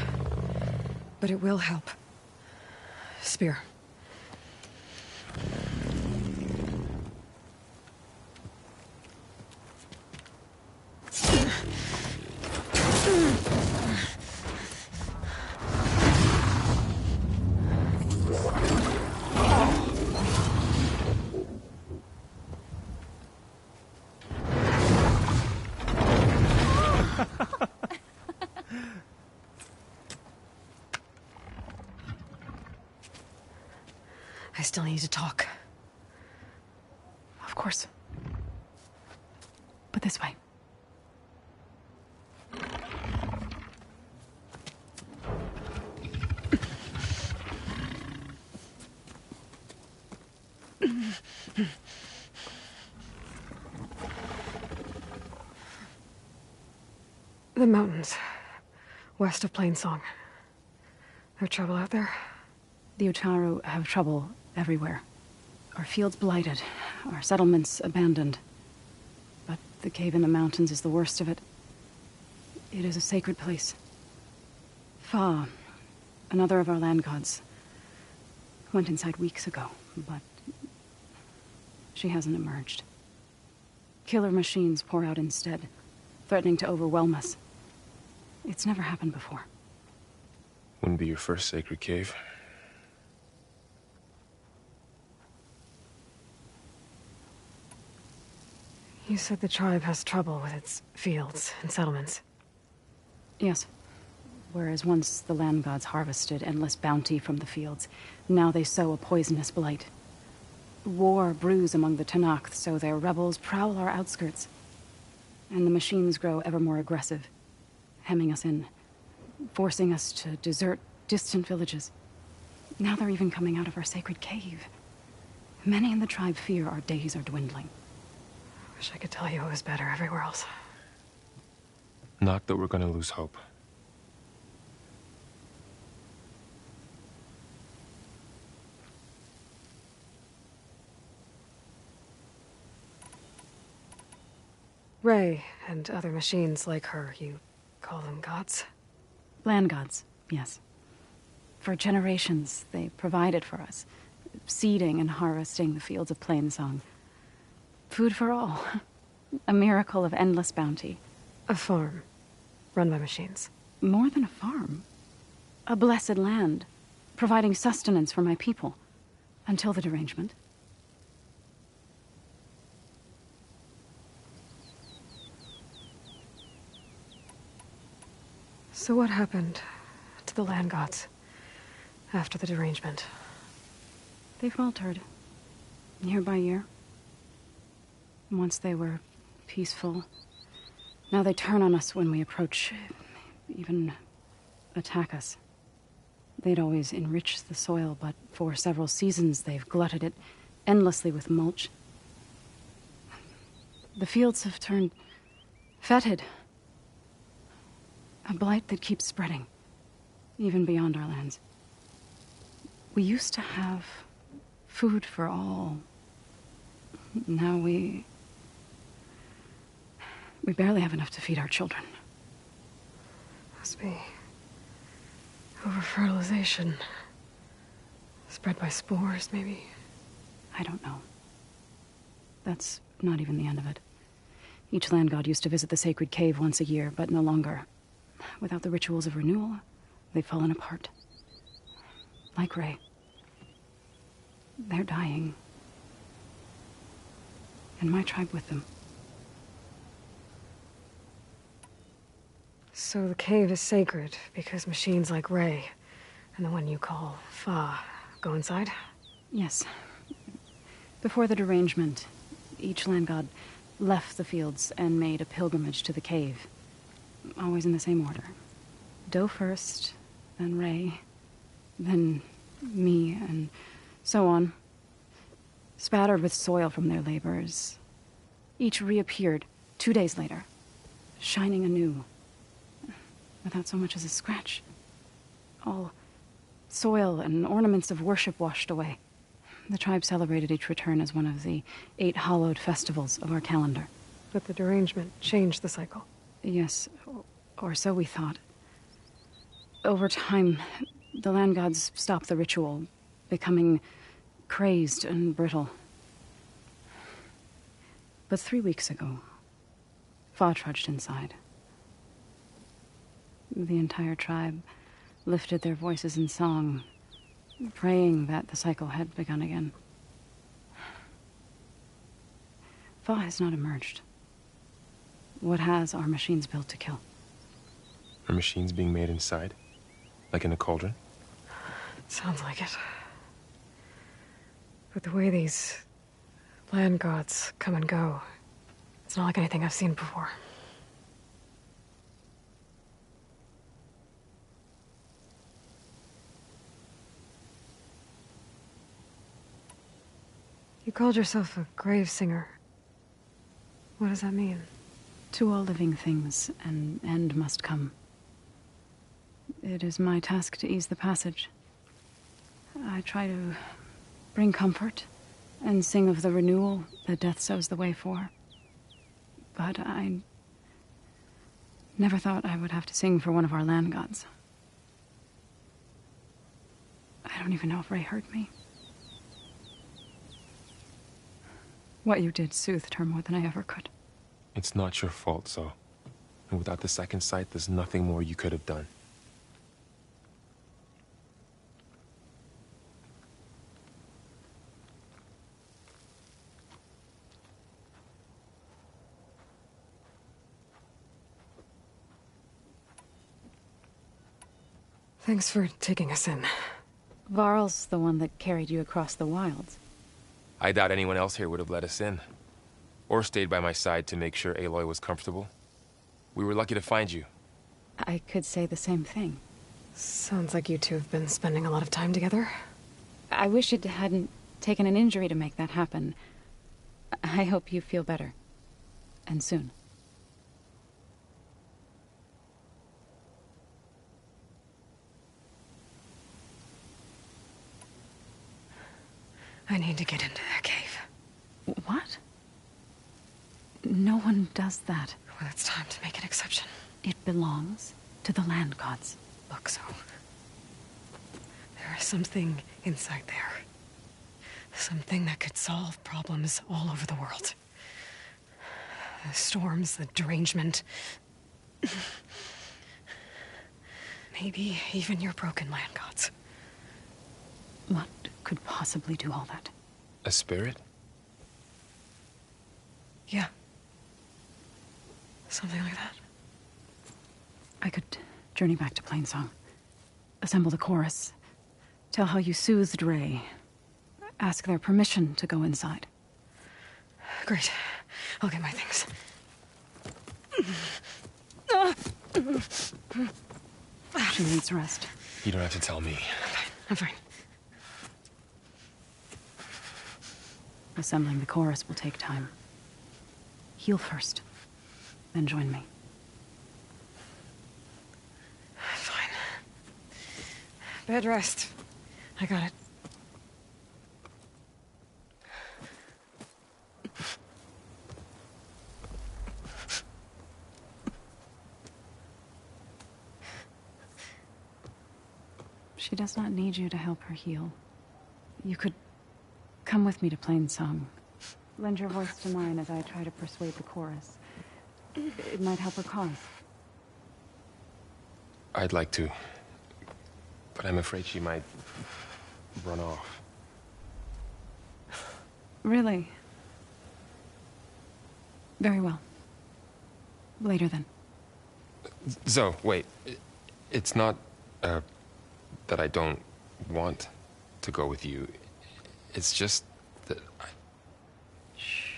but it will help. Spear. I still need to talk. Of course. But this way. The mountains. West of Plainsong. There trouble out there? The Utaru have trouble everywhere. Our fields blighted, our settlements abandoned. But the cave in the mountains is the worst of it. It is a sacred place. Fa, another of our land gods, went inside weeks ago, but she hasn't emerged. Killer machines pour out instead, threatening to overwhelm us. It's never happened before. Wouldn't be your first sacred cave. You said the tribe has trouble with its fields and settlements. Yes. Whereas once the land gods harvested endless bounty from the fields, now they sow a poisonous blight. War brews among the Tenakth, so their rebels prowl our outskirts. And the machines grow ever more aggressive, hemming us in, forcing us to desert distant villages. Now they're even coming out of our sacred cave. Many in the tribe fear our days are dwindling. Wish I could tell you it was better everywhere else. Not that we're gonna lose hope. Ray and other machines like her, you call them gods? Land gods, yes. For generations, they provided for us, seeding and harvesting the fields of Plainsong. Food for all. A miracle of endless bounty. A farm, run by machines. More than a farm. A blessed land, providing sustenance for my people. Until the derangement. So what happened to the land gods after the derangement? They faltered, year by year. Once they were peaceful. Now they turn on us when we approach, even attack us. They'd always enriched the soil, but for several seasons they've glutted it endlessly with mulch. The fields have turned fetid. A blight that keeps spreading, even beyond our lands. We used to have food for all. Now we barely have enough to feed our children. Must be over-fertilization. Spread by spores, maybe? I don't know. That's not even the end of it. Each land god used to visit the sacred cave once a year, but no longer. Without the rituals of renewal, they've fallen apart. Like Ray. They're dying. And my tribe with them. So the cave is sacred because machines like Ray and the one you call Fa go inside? Yes. Before the derangement, each land god left the fields and made a pilgrimage to the cave. Always in the same order. Doe first, then Ray, then me, and so on. Spattered with soil from their labors. Each reappeared 2 days later, shining anew. Without so much as a scratch. All soil and ornaments of worship washed away. The tribe celebrated each return as one of the 8 hallowed festivals of our calendar. But the derangement changed the cycle. Yes, or so we thought. Over time, the land gods stopped the ritual, becoming crazed and brittle. But 3 weeks ago, Fa trudged inside. The entire tribe lifted their voices in song, praying that the cycle had begun again. Fa has not emerged. What has are machines built to kill? Are machines being made inside? Like in a cauldron? Sounds like it. But the way these land gods come and go, it's not like anything I've seen before. You called yourself a grave singer. What does that mean? To all living things, an end must come. It is my task to ease the passage. I try to bring comfort and sing of the renewal that death sows the way for. But I never thought I would have to sing for one of our land gods. I don't even know if Ray heard me. What you did soothed her more than I ever could. It's not your fault, so. And without the second sight, there's nothing more you could have done. Thanks for taking us in. Varl's the one that carried you across the wilds. I doubt anyone else here would have let us in. Or stayed by my side to make sure Aloy was comfortable. We were lucky to find you. I could say the same thing. Sounds like you two have been spending a lot of time together. I wish it hadn't taken an injury to make that happen. I hope you feel better. And soon. I need to get into that cave. What? No one does that. Well, it's time to make an exception. It belongs to the land gods. Look, so... there is something inside there. Something that could solve problems all over the world. The storms, the derangement. Maybe even your broken land gods. What could possibly do all that? A spirit? Yeah. Something like that. I could journey back to Plainsong. Assemble the chorus. Tell how you soothed Ray. Ask their permission to go inside. Great. I'll get my things. She needs rest. You don't have to tell me. I'm fine. Assembling the chorus will take time. Heal first, then join me. Fine. Bed rest. I got it. She does not need you to help her heal. You could come with me to Plainsong. Lend your voice to mine as I try to persuade the chorus. It might help her cause. I'd like to. But I'm afraid she might run off. Really? Very well. Later then. Zoe, wait. It's not, that I don't want to go with you. It's just that I... Shh.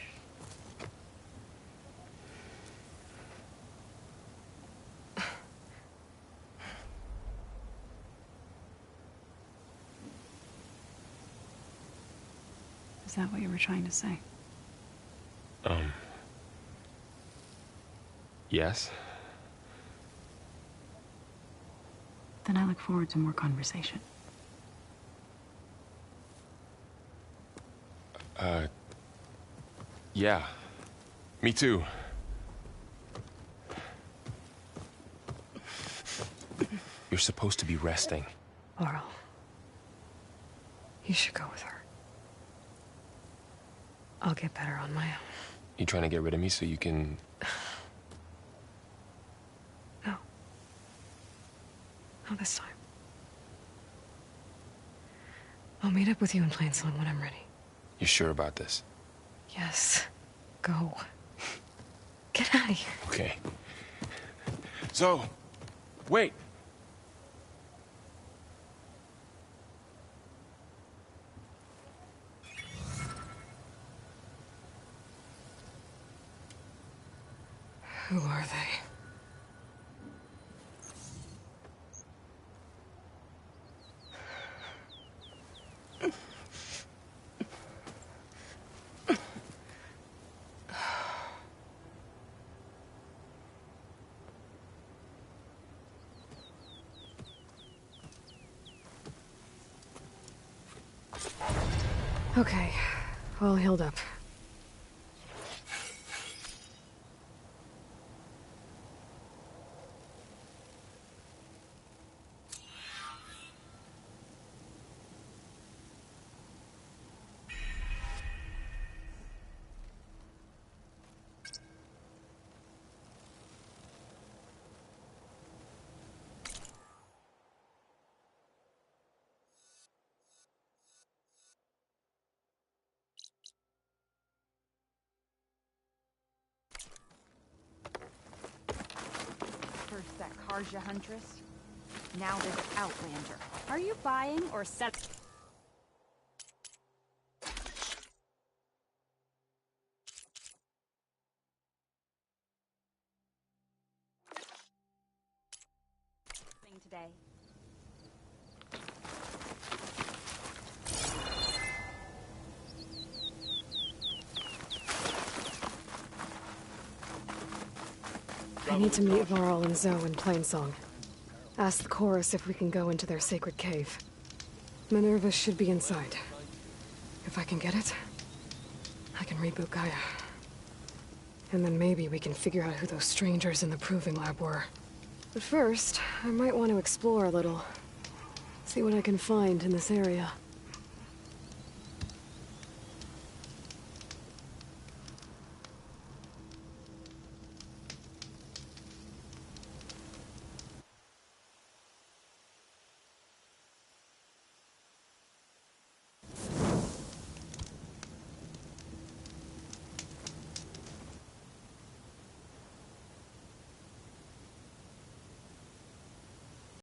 Is that what you were trying to say? Yes? Then I look forward to more conversation. Yeah. Me too. You're supposed to be resting. Laurel. You should go with her. I'll get better on my own. You trying to get rid of me so you can... No. Not this time. I'll meet up with you in Plainsong when I'm ready. You sure about this? Yes. Go. Get out of here. Okay. Zoe, wait. Who are they? Okay, all healed up. First that Karja huntress, Now this Outlander. Are you buying or selling? Today. I need to meet Varl and Zoe in Plainsong. Ask the chorus if we can go into their sacred cave. Minerva should be inside. If I can get it, I can reboot Gaia. And then maybe we can figure out who those strangers in the proving lab were. But first, I might want to explore a little. See what I can find in this area.